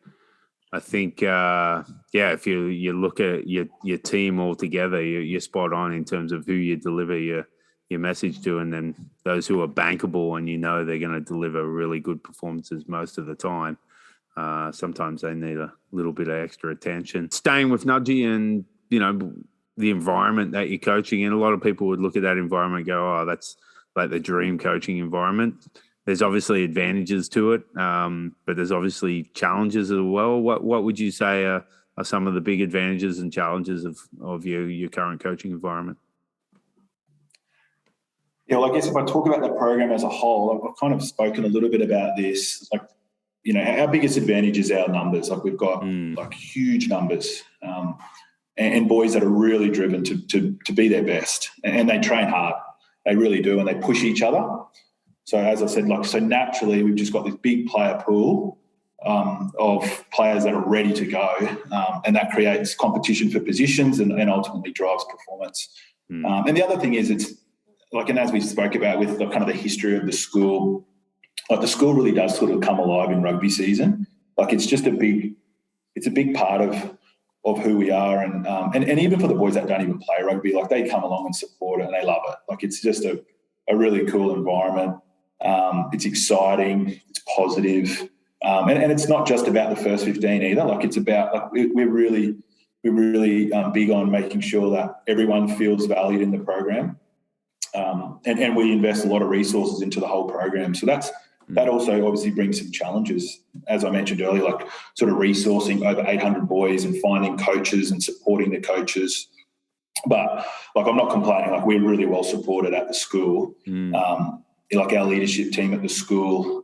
think, if you look at your team all together, you're spot on in terms of who you deliver your message to, and then those who are bankable and they're going to deliver really good performances most of the time. Sometimes they need a little bit of extra attention. Staying with Nudgee and, the environment that you're coaching in, a lot of people would look at that environment and go, oh, that's like the dream coaching environment. There's obviously advantages to it, but there's obviously challenges as well. What would you say are some of the big advantages and challenges of your current coaching environment? Yeah, well, I guess if I talk about the program as a whole, I've kind of spoken a little bit about this. Like, our biggest advantage is our numbers. Like, we've got like huge numbers, and boys that are really driven to be their best, and they train hard. They really do, and they push each other. So as I said, so naturally we've just got this big player pool of players that are ready to go, and that creates competition for positions and ultimately drives performance. And the other thing is, it's like, and as we spoke about with the kind of the history of the school, like, the school really does sort of come alive in rugby season. Like, it's just a big it's a big part of who we are, and even for the boys that don't even play rugby, like they come along and support it and they love it. Like it's just a really cool environment. It's exciting, it's positive, and it's not just about the first 15 either. Like it's about, like we're really big on making sure that everyone feels valued in the program, and we invest a lot of resources into the whole program. So that also obviously brings some challenges, as I mentioned earlier, like sort of resourcing over 800 boys and finding coaches and supporting the coaches. But like, I'm not complaining. Like we're really well supported at the school. Like our leadership team at the school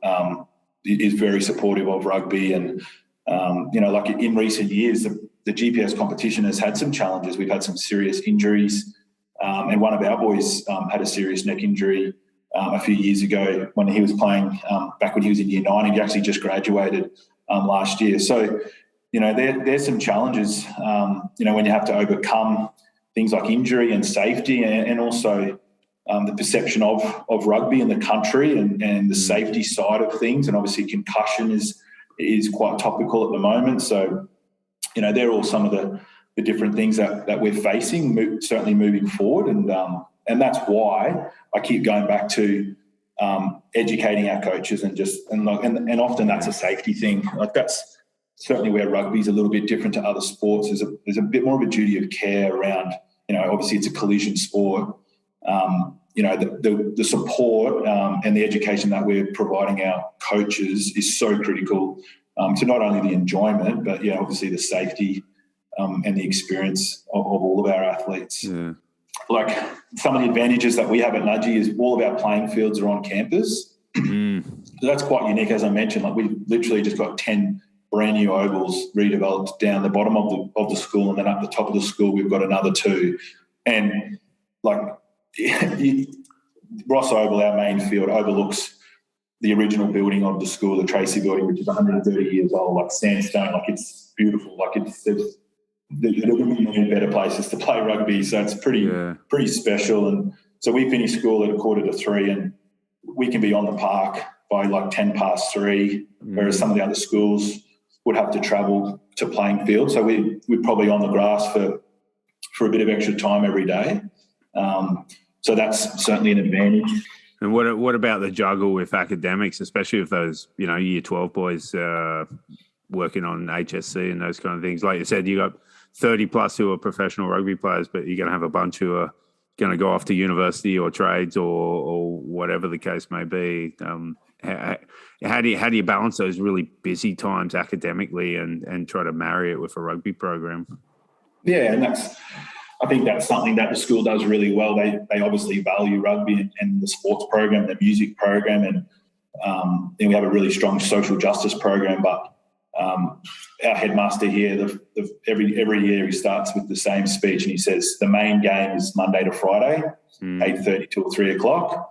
is very supportive of rugby, and like in recent years, the GPS competition has had some challenges. We've had some serious injuries, and one of our boys had a serious neck injury a few years ago when he was playing, back when he was in year 9. He actually just graduated last year. So, there's some challenges, when you have to overcome things like injury and safety, and also the perception of rugby in the country and the safety side of things. And obviously concussion is quite topical at the moment. So, they're all some of the different things that we're facing, certainly moving forward. And that's why I keep going back to educating our coaches, and often that's a safety thing. Like that's certainly where rugby's a little bit different to other sports. There's a bit more of a duty of care around, obviously it's a collision sport. The support and the education that we're providing our coaches is so critical to not only the enjoyment, but obviously the safety and the experience of all of our athletes. Yeah. Like some of the advantages that we have at Nudgee is all of our playing fields are on campus. So that's quite unique, as I mentioned. Like we've literally just got 10 brand new ovals redeveloped down the bottom of the school, and then up the top of the school we've got another 2. And like Ross Oval, our main field, overlooks the original building of the school, the Tracy building, which is 130 years old, like sandstone. Like it's beautiful. Like there wouldn't be many better places to play rugby, so it's pretty special. And so we finish school at 2:45, and we can be on the park by like 3:10, whereas some of the other schools would have to travel to playing field. So we're probably on the grass for a bit of extra time every day. So that's certainly an advantage. And what about the juggle with academics, especially with those, year 12 boys working on HSC and those kind of things? Like you said, you got 30 plus who are professional rugby players, but you're going to have a bunch who are going to go off to university or trades or whatever the case may be. How do you balance those really busy times academically and try to marry it with a rugby program? Yeah, and I think that's something that the school does really well. They obviously value rugby and the sports program, the music program, and then we have a really strong social justice program. But our headmaster here, every year he starts with the same speech, and he says the main game is Monday to Friday, 8:30 till 3:00.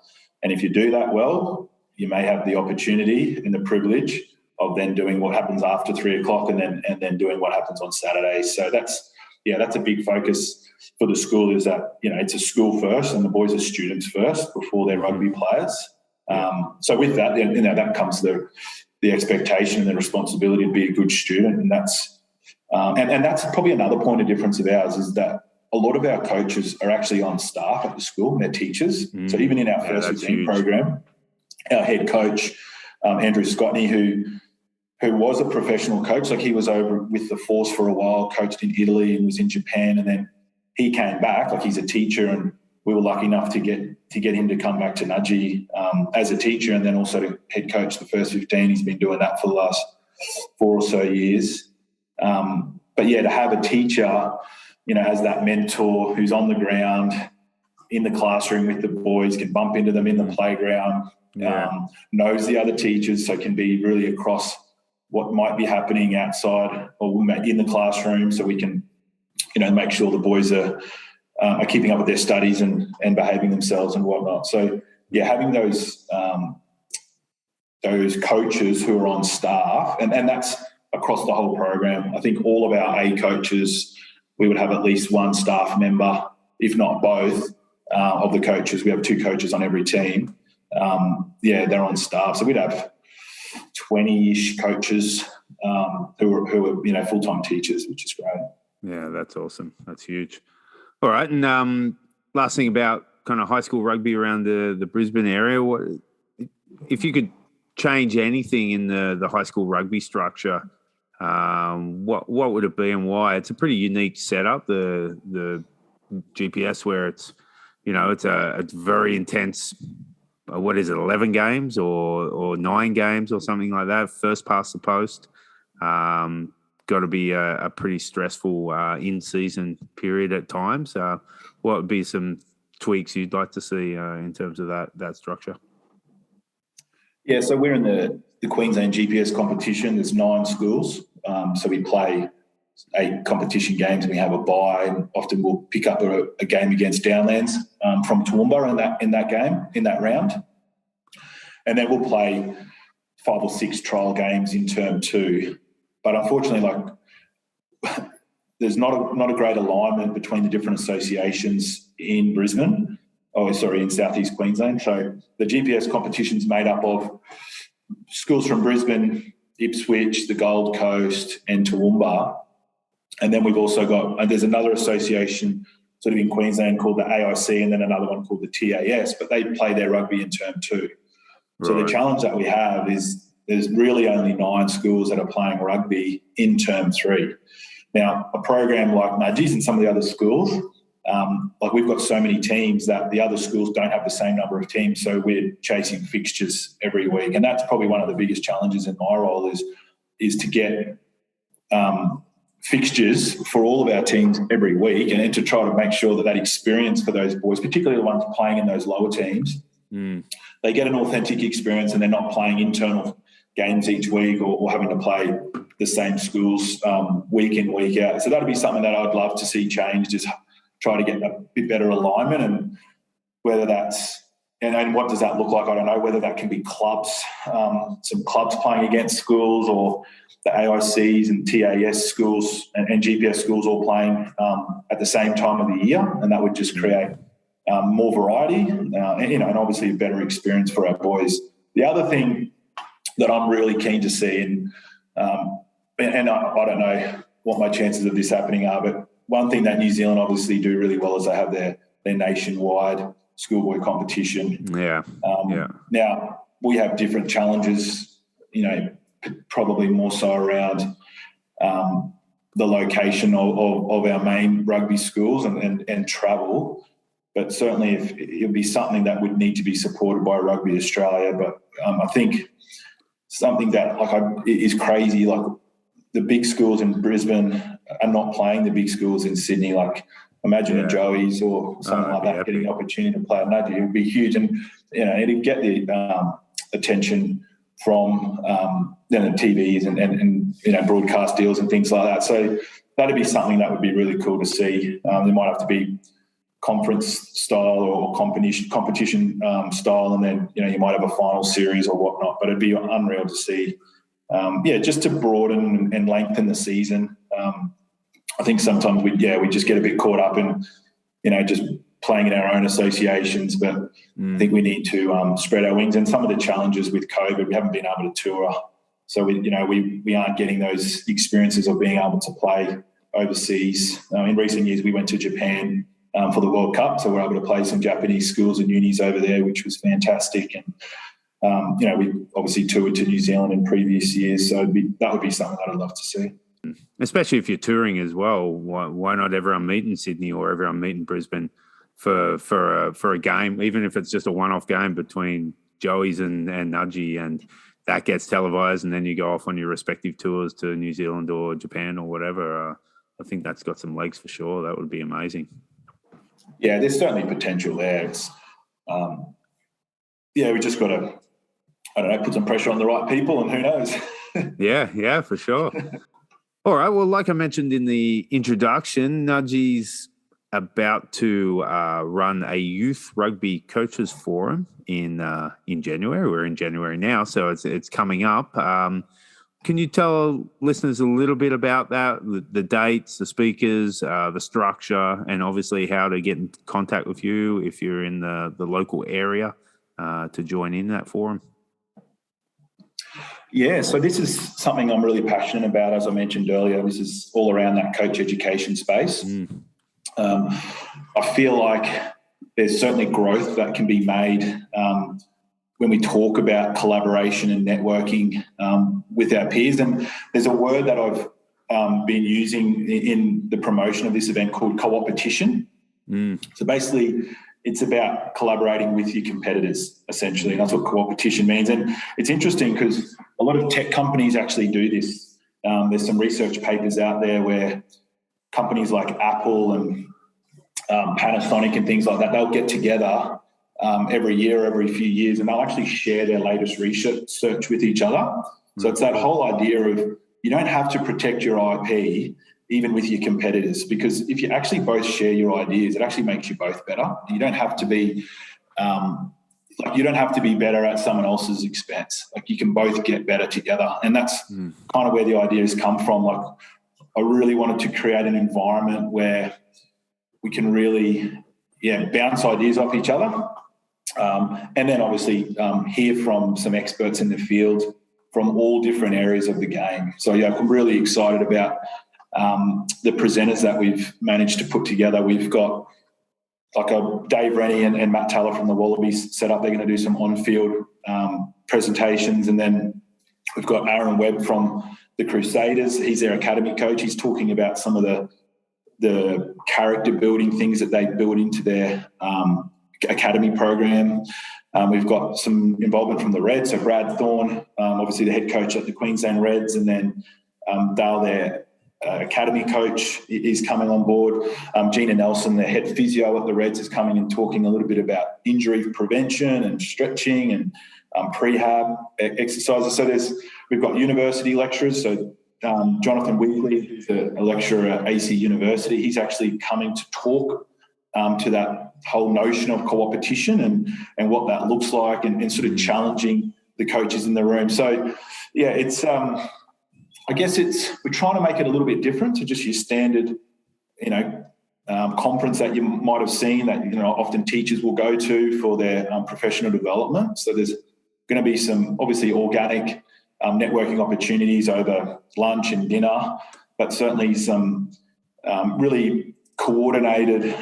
And if you do that well, you may have the opportunity and the privilege of then doing what happens after 3:00 and then doing what happens on Saturdays. So that's a big focus for the school, is that, it's a school first and the boys are students first before they're rugby players. So with that, that comes the expectation and the responsibility to be a good student. And that's probably another point of difference of ours, is that a lot of our coaches are actually on staff at the school, and they're teachers. So even in our first 15 program, our head coach, Andrew Scottney, who was a professional coach, like he was over with the Force for a while, coached in Italy and was in Japan, and then he came back, like he's a teacher, and we were lucky enough to get him to come back to Nudgee as a teacher, and then also to head coach the first 15. He's been doing that for the last 4 or so years. But to have a teacher, as that mentor who's on the ground in the classroom with the boys, can bump into them in the playground, knows the other teachers, so can be really across what might be happening outside or in the classroom, so we can, make sure the boys are keeping up with their studies and behaving themselves and whatnot. So, having those coaches who are on staff, and that's across the whole program. I think all of our A coaches, we would have at least one staff member, if not both, of the coaches. We have 2 coaches on every team. They're on staff. So we'd have 20-ish coaches who are full-time teachers, which is great. Yeah, that's awesome. That's huge. All right, and last thing about kind of high school rugby around the Brisbane area, what if you could change anything in the high school rugby structure? What would it be and why? It's a pretty unique setup, the GPS, where it's it's very intense. What is it, 11 games or 9 games or something like that? First past the post. Got to be a pretty stressful in-season period at times. What would be some tweaks you'd like to see in terms of that structure? Yeah, so we're in the Queensland GPS competition. There's 9 schools. So we play 8 competition games and we have a bye, and often we'll pick up a game against Downlands from Toowoomba in that round. And then we'll play 5 or 6 trial games in term 2. But unfortunately, there's not a great alignment between the different associations in in Southeast Queensland. So the GPS competition's made up of schools from Brisbane, Ipswich, the Gold Coast and Toowoomba. And then we've also got, there's another association sort of in Queensland called the AIC, and then another one called the TAS, but they play their rugby in term 2. Right. So the challenge that we have is there's really only 9 schools that are playing rugby in term 3. Now, a program like Nudgee's and some of the other schools, we've got so many teams that the other schools don't have the same number of teams, so we're chasing fixtures every week. And that's probably one of the biggest challenges in my role is to get fixtures for all of our teams every week, and then to try to make sure that experience for those boys, particularly the ones playing in those lower teams, they get an authentic experience and they're not playing internal games each week or having to play the same schools week in, week out. So that'd be something that I'd love to see change, just try to get a bit better alignment, and whether that's, and what does that look like? I don't know, whether that can be clubs, some clubs playing against schools, or the AICs and TAS schools and GPS schools all playing at the same time of the year, and that would just create more variety and obviously a better experience for our boys. The other thing that I'm really keen to see, and I don't know what my chances of this happening are, but one thing that New Zealand obviously do really well is they have their nationwide schoolboy competition. Yeah. Now, we have different challenges, probably more so around the location of our main rugby schools and travel. But certainly it would be something that would need to be supported by Rugby Australia. But I think something that is crazy, the big schools in Brisbane are not playing the big schools in Sydney. Imagine a Joey's or something like that getting the opportunity to play at Nudgee. It would be huge, and it'd get the attention from the TVs and broadcast deals and things like that. So that'd be something that would be really cool to see. There might have to be conference style or competition style, and then you might have a final series or whatnot. But it'd be unreal to see. Just to broaden and lengthen the season. I think sometimes we just get a bit caught up in just playing in our own associations, but I think we need to spread our wings. And some of the challenges with COVID, we haven't been able to tour, so we aren't getting those experiences of being able to play overseas. In recent years, we went to Japan for the World Cup, so we're able to play some Japanese schools and unis over there, which was fantastic. And we obviously toured to New Zealand in previous years, so that would be something that I'd love to see. Especially if you're touring as well, why not everyone meet in Sydney or everyone meet in Brisbane for a game, even if it's just a one-off game between Joey's and Nudgee, and that gets televised, and then you go off on your respective tours to New Zealand or Japan or whatever. I think that's got some legs for sure. That would be amazing. Yeah, there's certainly potential there. It's we just got to, put some pressure on the right people, and who knows. Yeah, for sure. All right. Well, like I mentioned in the introduction, Nudgee's about to run a Youth Rugby Coaches Forum in January. We're in January now, so it's coming up. Can you tell listeners a little bit about that, the dates, the speakers, the structure, and obviously how to get in contact with you if you're in the local area to join in that forum? Yeah, so this is something I'm really passionate about. As I mentioned earlier, this is all around that coach education space. I feel like there's certainly growth that can be made when we talk about collaboration and networking with our peers. And there's a word that I've been using in the promotion of this event called co-opetition. So basically, it's about collaborating with your competitors, essentially, and that's what co-opetition means. And it's interesting because a lot of tech companies actually do this. There's some research papers out there where companies like Apple and Panasonic and things like that, they'll get together every year, every few years, and they'll actually share their latest research with each other. So it's that whole idea of you don't have to protect your IP even with your competitors, because if you actually both share your ideas, it actually makes you both better. You don't have to be better at someone else's expense. Like, you can both get better together, and that's kind of where the ideas come from. Like, I really wanted to create an environment where we can really, bounce ideas off each other, and then obviously hear from some experts in the field from all different areas of the game. So I'm really excited about the presenters that we've managed to put together. We've got Dave Rennie and Matt Taylor from the Wallabies set up. They're going to do some on-field presentations, and then we've got Aaron Webb from the Crusaders. He's their academy coach. He's talking about some of the character building things that they build into their academy program. We've got some involvement from the Reds, so Brad Thorne, obviously the head coach at the Queensland Reds, and then Dale, their academy coach, is coming on board. Gina Nelson, their head physio at the Reds, is coming and talking a little bit about injury prevention and stretching and prehab exercises. So we've got university lecturers. So Jonathan Weekly, who's a lecturer at AC University, he's actually coming to talk to that whole notion of co-opetition and what that looks like, and sort of challenging the coaches in the room. So, it's I guess we're trying to make it a little bit different to just your standard, conference that you might have seen that, often teachers will go to for their professional development. So there's going to be some obviously organic networking opportunities over lunch and dinner, but certainly some really coordinated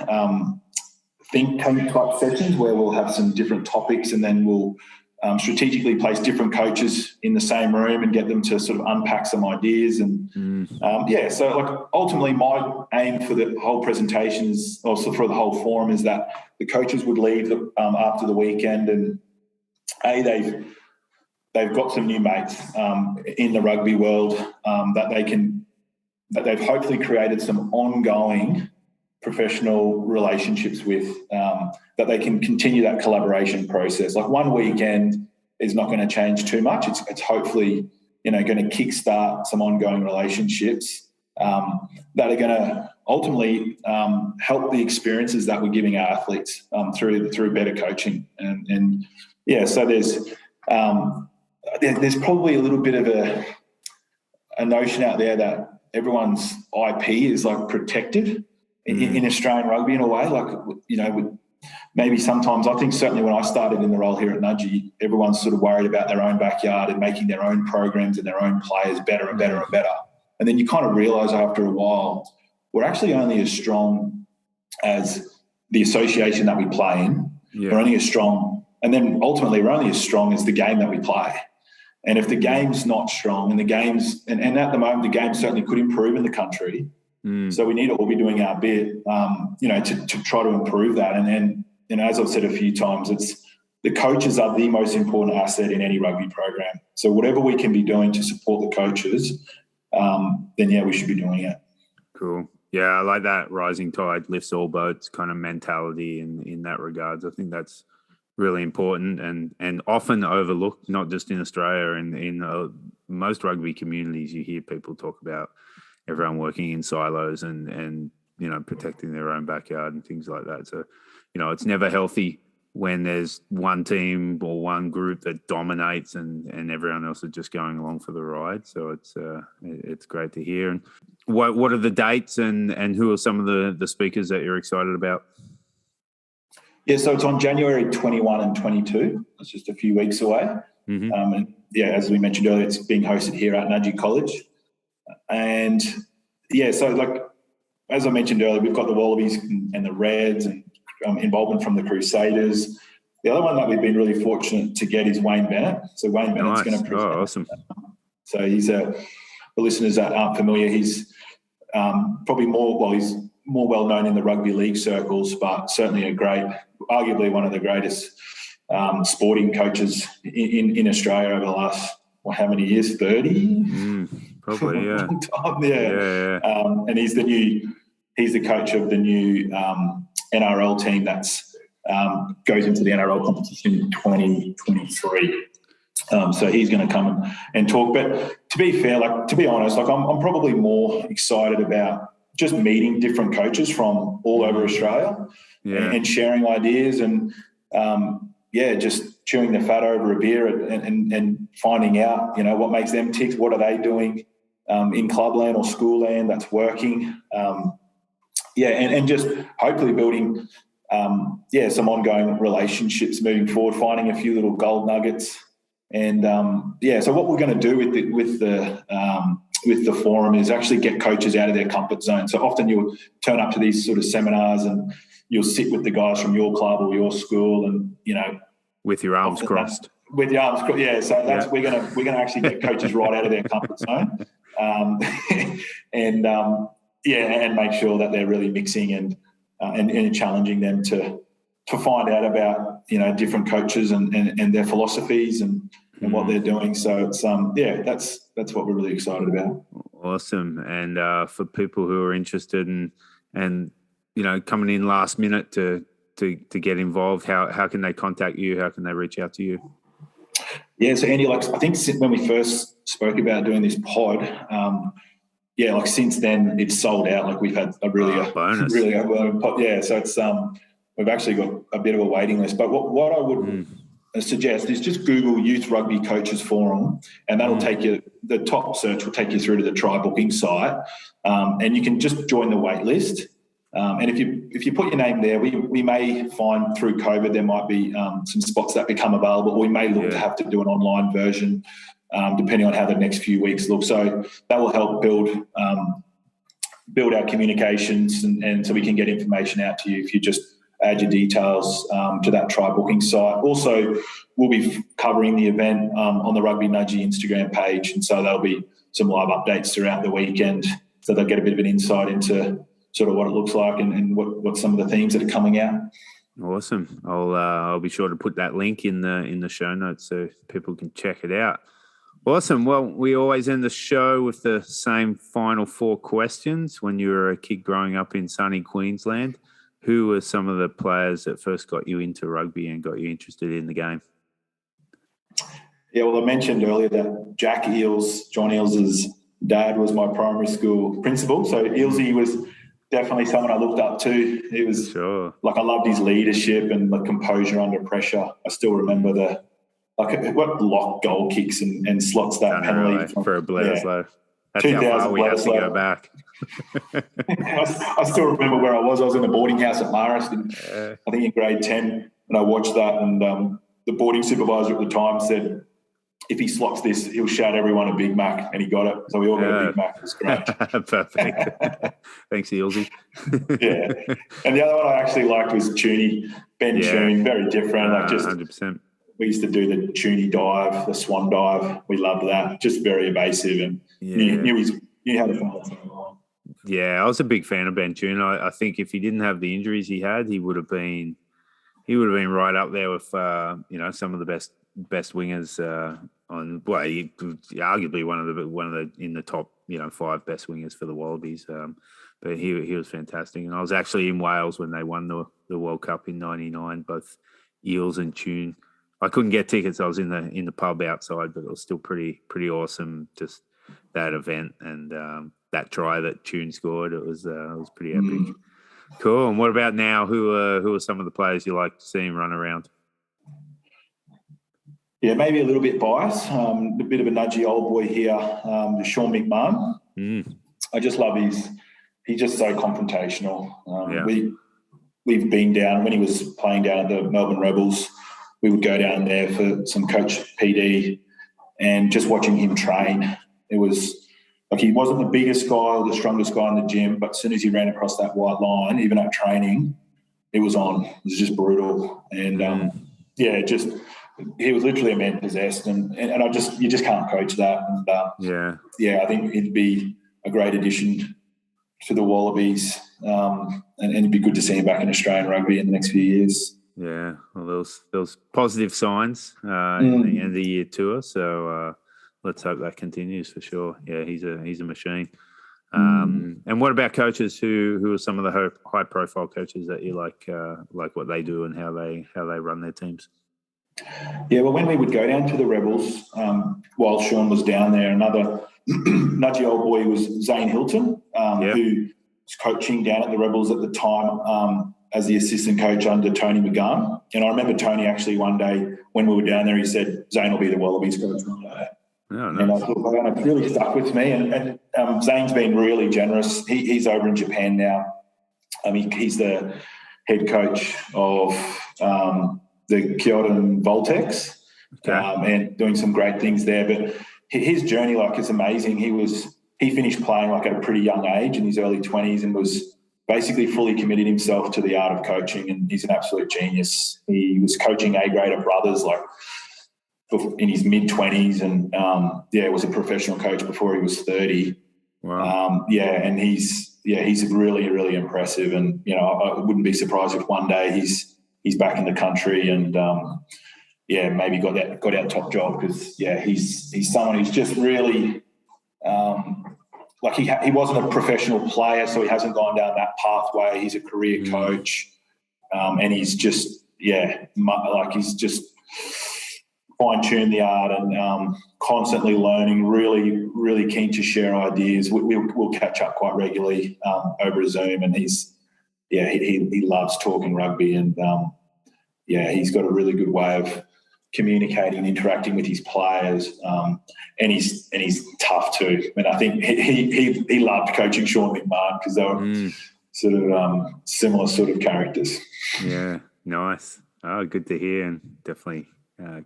think tank type sessions where we'll have some different topics, and then we'll strategically place different coaches in the same room and get them to sort of unpack some ideas. And so ultimately my aim for the whole presentation is also for the whole forum is that the coaches would leave after the weekend, and they've got some new mates in the rugby world that they've hopefully created some ongoing professional relationships with, that they can continue that collaboration process. Like, one weekend is not going to change too much. It's hopefully, going to kickstart some ongoing relationships that are going to ultimately help the experiences that we're giving our athletes through better coaching. So there's probably a little bit of a notion out there that everyone's IP is protected in Australian rugby in a way. Maybe sometimes, I think certainly when I started in the role here at Nudgee, everyone's sort of worried about their own backyard and making their own programs and their own players better and better and better. And then you kind of realise after a while, we're actually only as strong as the association that we play in. Yeah. We're only as strong. And then ultimately we're only as strong as the game that we play. And if the game's not strong and and at the moment the game certainly could improve in the country. So we need to all be doing our bit, to try to improve that. And then, as I've said a few times, it's the coaches are the most important asset in any rugby program. So whatever we can be doing to support the coaches, then we should be doing it. Cool. Yeah, I like that rising tide lifts all boats kind of mentality in that regards. I think that's really important and often overlooked, not just in Australia. In most rugby communities, you hear people talk about everyone working in silos and protecting their own backyard and things like that. So, it's never healthy when there's one team or one group that dominates and everyone else is just going along for the ride. So it's great to hear. And what are the dates and who are some of the speakers that you're excited about? Yeah, so it's on January 21 and 22. It's just a few weeks away. Mm-hmm. And as we mentioned earlier, it's being hosted here at Nudgee College. And so like, as I mentioned earlier, we've got the Wallabies and the Reds and involvement from the Crusaders. The other one that we've been really fortunate to get is Wayne Bennett. So Wayne Bennett's going to present. Oh, awesome. So he's for listeners that aren't familiar, he's probably he's more well known in the rugby league circles, but certainly arguably one of the greatest sporting coaches in Australia over the last, how many years? 30? Probably, yeah. Yeah. And he's the coach of the new NRL team that's goes into the NRL competition in 2023. So he's going to come and talk. But to be fair, to be honest, I'm probably more excited about just meeting different coaches from all over Australia and sharing ideas and, just chewing the fat over a beer and finding out, what makes them tick, what are they doing in clubland or school land that's working. And just hopefully building, some ongoing relationships moving forward, finding a few little gold nuggets. And, so what we're going to do with the forum is actually get coaches out of their comfort zone. So often you'll turn up to these sort of seminars and you'll sit with the guys from your club or your school and, with your arms crossed. With your arms crossed, yeah. So that's we're gonna actually get coaches right out of their comfort zone, and make sure that they're really mixing and challenging them to find out about different coaches and their philosophies and what they're doing. So it's that's what we're really excited about. Awesome. And for people who are interested and coming in last minute to get involved, how can they contact you? How can they reach out to you? Yeah, so Andy, I think when we first spoke about doing this pod, since then it's sold out. We've had a bonus. Pod. Yeah, so it's we've actually got a bit of a waiting list. But what I would suggest is just Google Youth Rugby Coaches Forum, and that'll take you. The top search will take you through to the try booking site, and you can just join the wait list. And if you put your name there, we may find through COVID there might be some spots that become available. We may look to have to do an online version, depending on how the next few weeks look. So that will help build our communications, and so we can get information out to you if you just add your details to that try booking site. Also, we'll be covering the event on the Rugby Nudgee Instagram page, and so there'll be some live updates throughout the weekend, so they'll get a bit of an insight into sort of what it looks like and what some of the themes that are coming out. Awesome. I'll be sure to put that link in the show notes so people can check it out. Awesome. Well, we always end the show with the same final 4 questions. When you were a kid growing up in sunny Queensland, who were some of the players that first got you into rugby and got you interested in the game? Yeah, well, I mentioned earlier that John Eales' dad was my primary school principal. So Ealesy was definitely someone I looked up to. He was I loved his leadership and the composure under pressure. I still remember what lock goal kicks and slots that penalty for a Bledisloe. That's how far we have to go back. I still remember where I was. I was in a boarding house at Marsden, I think in grade 10, and I watched that. And the boarding supervisor at the time said, if he slots this, he'll shout everyone a Big Mac, and he got it. So we all got a Big Mac. It was great. Perfect. Thanks, Ealesy. Yeah. And the other one I actually liked was Ben Tune, very different. 100%. We used to do the Tune dive, the swan dive. We loved that. Just very evasive and knew how to find it. Yeah, I was a big fan of Ben Tune. I think if he didn't have the injuries he had, he would have been right up there with some of the best wingers arguably one of the in the top 5 best wingers for the Wallabies. But he was fantastic, and I was actually in Wales when they won the World Cup in '99. Both Eales and Tune. I couldn't get tickets. I was in the pub outside, but it was still pretty awesome. Just that event and that try that Tune scored. It was pretty epic. Cool. And what about now? Who are some of the players you like to see him run around? Yeah, maybe a little bit biased. A bit of a nudgy old boy here, Sean McMahon. I just love he's just so confrontational. We've been down, when he was playing down at the Melbourne Rebels, we would go down there for some coach PD, And just watching him train, it was like he wasn't the biggest guy or the strongest guy in the gym, but as soon as he ran across that white line, even at training, it was on. It was just brutal. And he was literally a man possessed, and you just can't coach that. And I think it'd be a great addition to the Wallabies, and it'd be good to see him back in Australian rugby in the next few years. Yeah, well, there was positive signs in the end of the year tour, so let's hope that continues for sure. Yeah, he's a machine. And what about coaches? Who are some of the high profile coaches that you like what they do and how they run their teams? Yeah, well, when we would go down to the Rebels, while Sean was down there, another nudgy old boy was Zane Hilton, who was coaching down at the Rebels at the time as the assistant coach under Tony McGann. And I remember Tony actually one day when we were down there, he said, Zane will be the Wallabies coach one day. Oh, nice. And I thought, well, it really stuck with me. And Zane's been really generous. He's over in Japan now. I mean, he's the head coach of the Kyoto Voltex, and doing some great things there. But his journey, is amazing. He finished playing at a pretty young age in his early 20s and was basically fully committed himself to the art of coaching, and he's an absolute genius. He was coaching A-grader brothers in his mid-20s and, was a professional coach before he was 30. Wow. And he's really, really impressive. And, I wouldn't be surprised if one day he's back in the country and, maybe got our top job because, he's someone who's just really he wasn't a professional player, so he hasn't gone down that pathway. He's a career coach, and he's just, he's just fine-tuned the art and constantly learning, really, really keen to share ideas. We'll catch up quite regularly over Zoom, and he loves talking rugby, and he's got a really good way of communicating and interacting with his players, and he's tough too. I mean, I think he loved coaching Sean McMahon because they were sort of similar sort of characters. Yeah, nice. Oh, good to hear, and definitely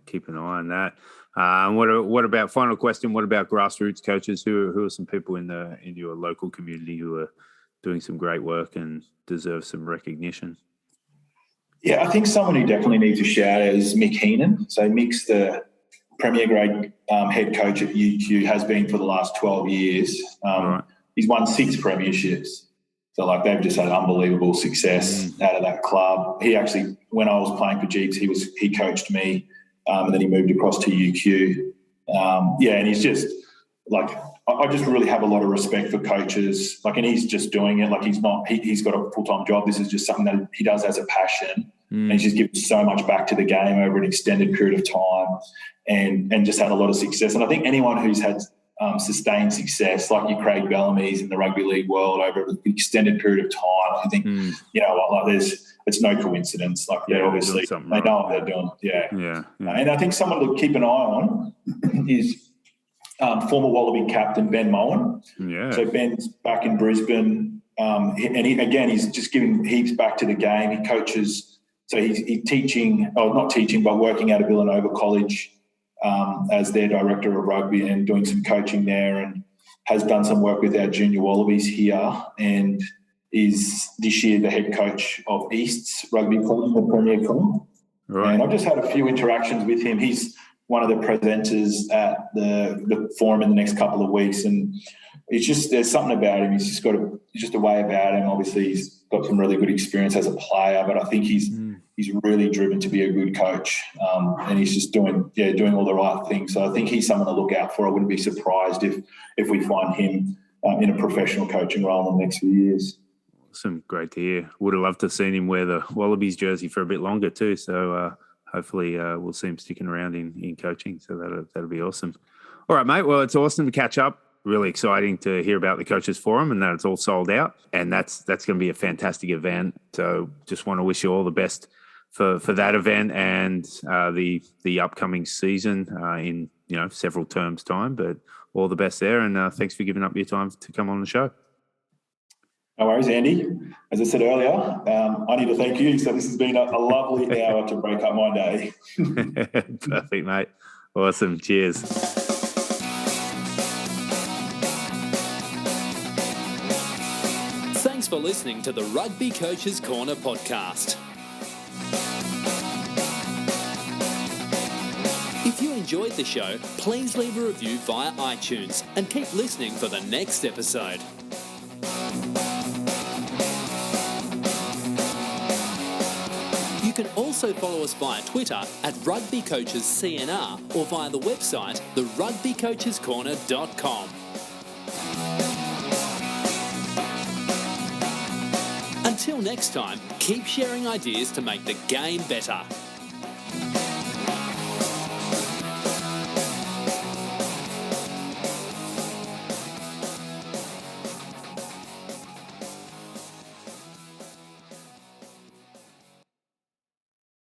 keep an eye on that. What about, final question, what about grassroots coaches? Who are some people in your local community who are doing some great work and deserve some recognition? Yeah, I think someone who definitely needs a shout out is Mick Heenan. So Mick's the Premier grade head coach at UQ, has been for the last 12 years. Right. He's won 6 premierships. So they've just had unbelievable success out of that club. He actually, when I was playing for Jeeps, he coached me, and then he moved across to UQ. And he's just I just really have a lot of respect for coaches. And he's just doing it. He's got a full-time job. This is just something that he does as a passion. And he's just given so much back to the game over an extended period of time and just had a lot of success. And I think anyone who's had sustained success, like your Craig Bellamy's in the rugby league world over an extended period of time, I think, it's no coincidence. They're obviously, they know what they're doing. Yeah. And I think someone to keep an eye on is former Wallaby captain Ben Mowen. Yeah. So Ben's back in Brisbane, and he's just giving heaps back to the game. He coaches, so he's teaching, or not teaching, but working out of Villanova College as their Director of Rugby and doing some coaching there, and has done some work with our junior Wallabies here, and is this year the head coach of East's Rugby Club, the Premier Club. Right. And I've just had a few interactions with him. He's one of the presenters at the forum in the next couple of weeks, and it's just, there's something about him. He's just a way about him. Obviously, he's got some really good experience as a player, but I think he's really driven to be a good coach, and he's just doing all the right things. So I think he's someone to look out for. I wouldn't be surprised if we find him in a professional coaching role in the next few years. Awesome, great to hear. Would have loved to have seen him wear the Wallabies jersey for a bit longer too. So hopefully we'll see him sticking around in coaching. So that'll be awesome. All right, mate. Well, it's awesome to catch up. Really exciting to hear about the Coaches Forum and that it's all sold out. And that's going to be a fantastic event. So just want to wish you all the best for that event and the upcoming season in several terms' time. But all the best there. And thanks for giving up your time to come on the show. No worries, Andy. As I said earlier, I need to thank you. So this has been a lovely hour to break up my day. Perfect, mate. Awesome. Cheers. Thanks for listening to the Rugby Coaches Corner podcast. If you enjoyed the show, please leave a review via iTunes and keep listening for the next episode. You can also follow us via Twitter at Rugby Coaches CNR or via the website therugbycoachescorner.com. Until next time, keep sharing ideas to make the game better.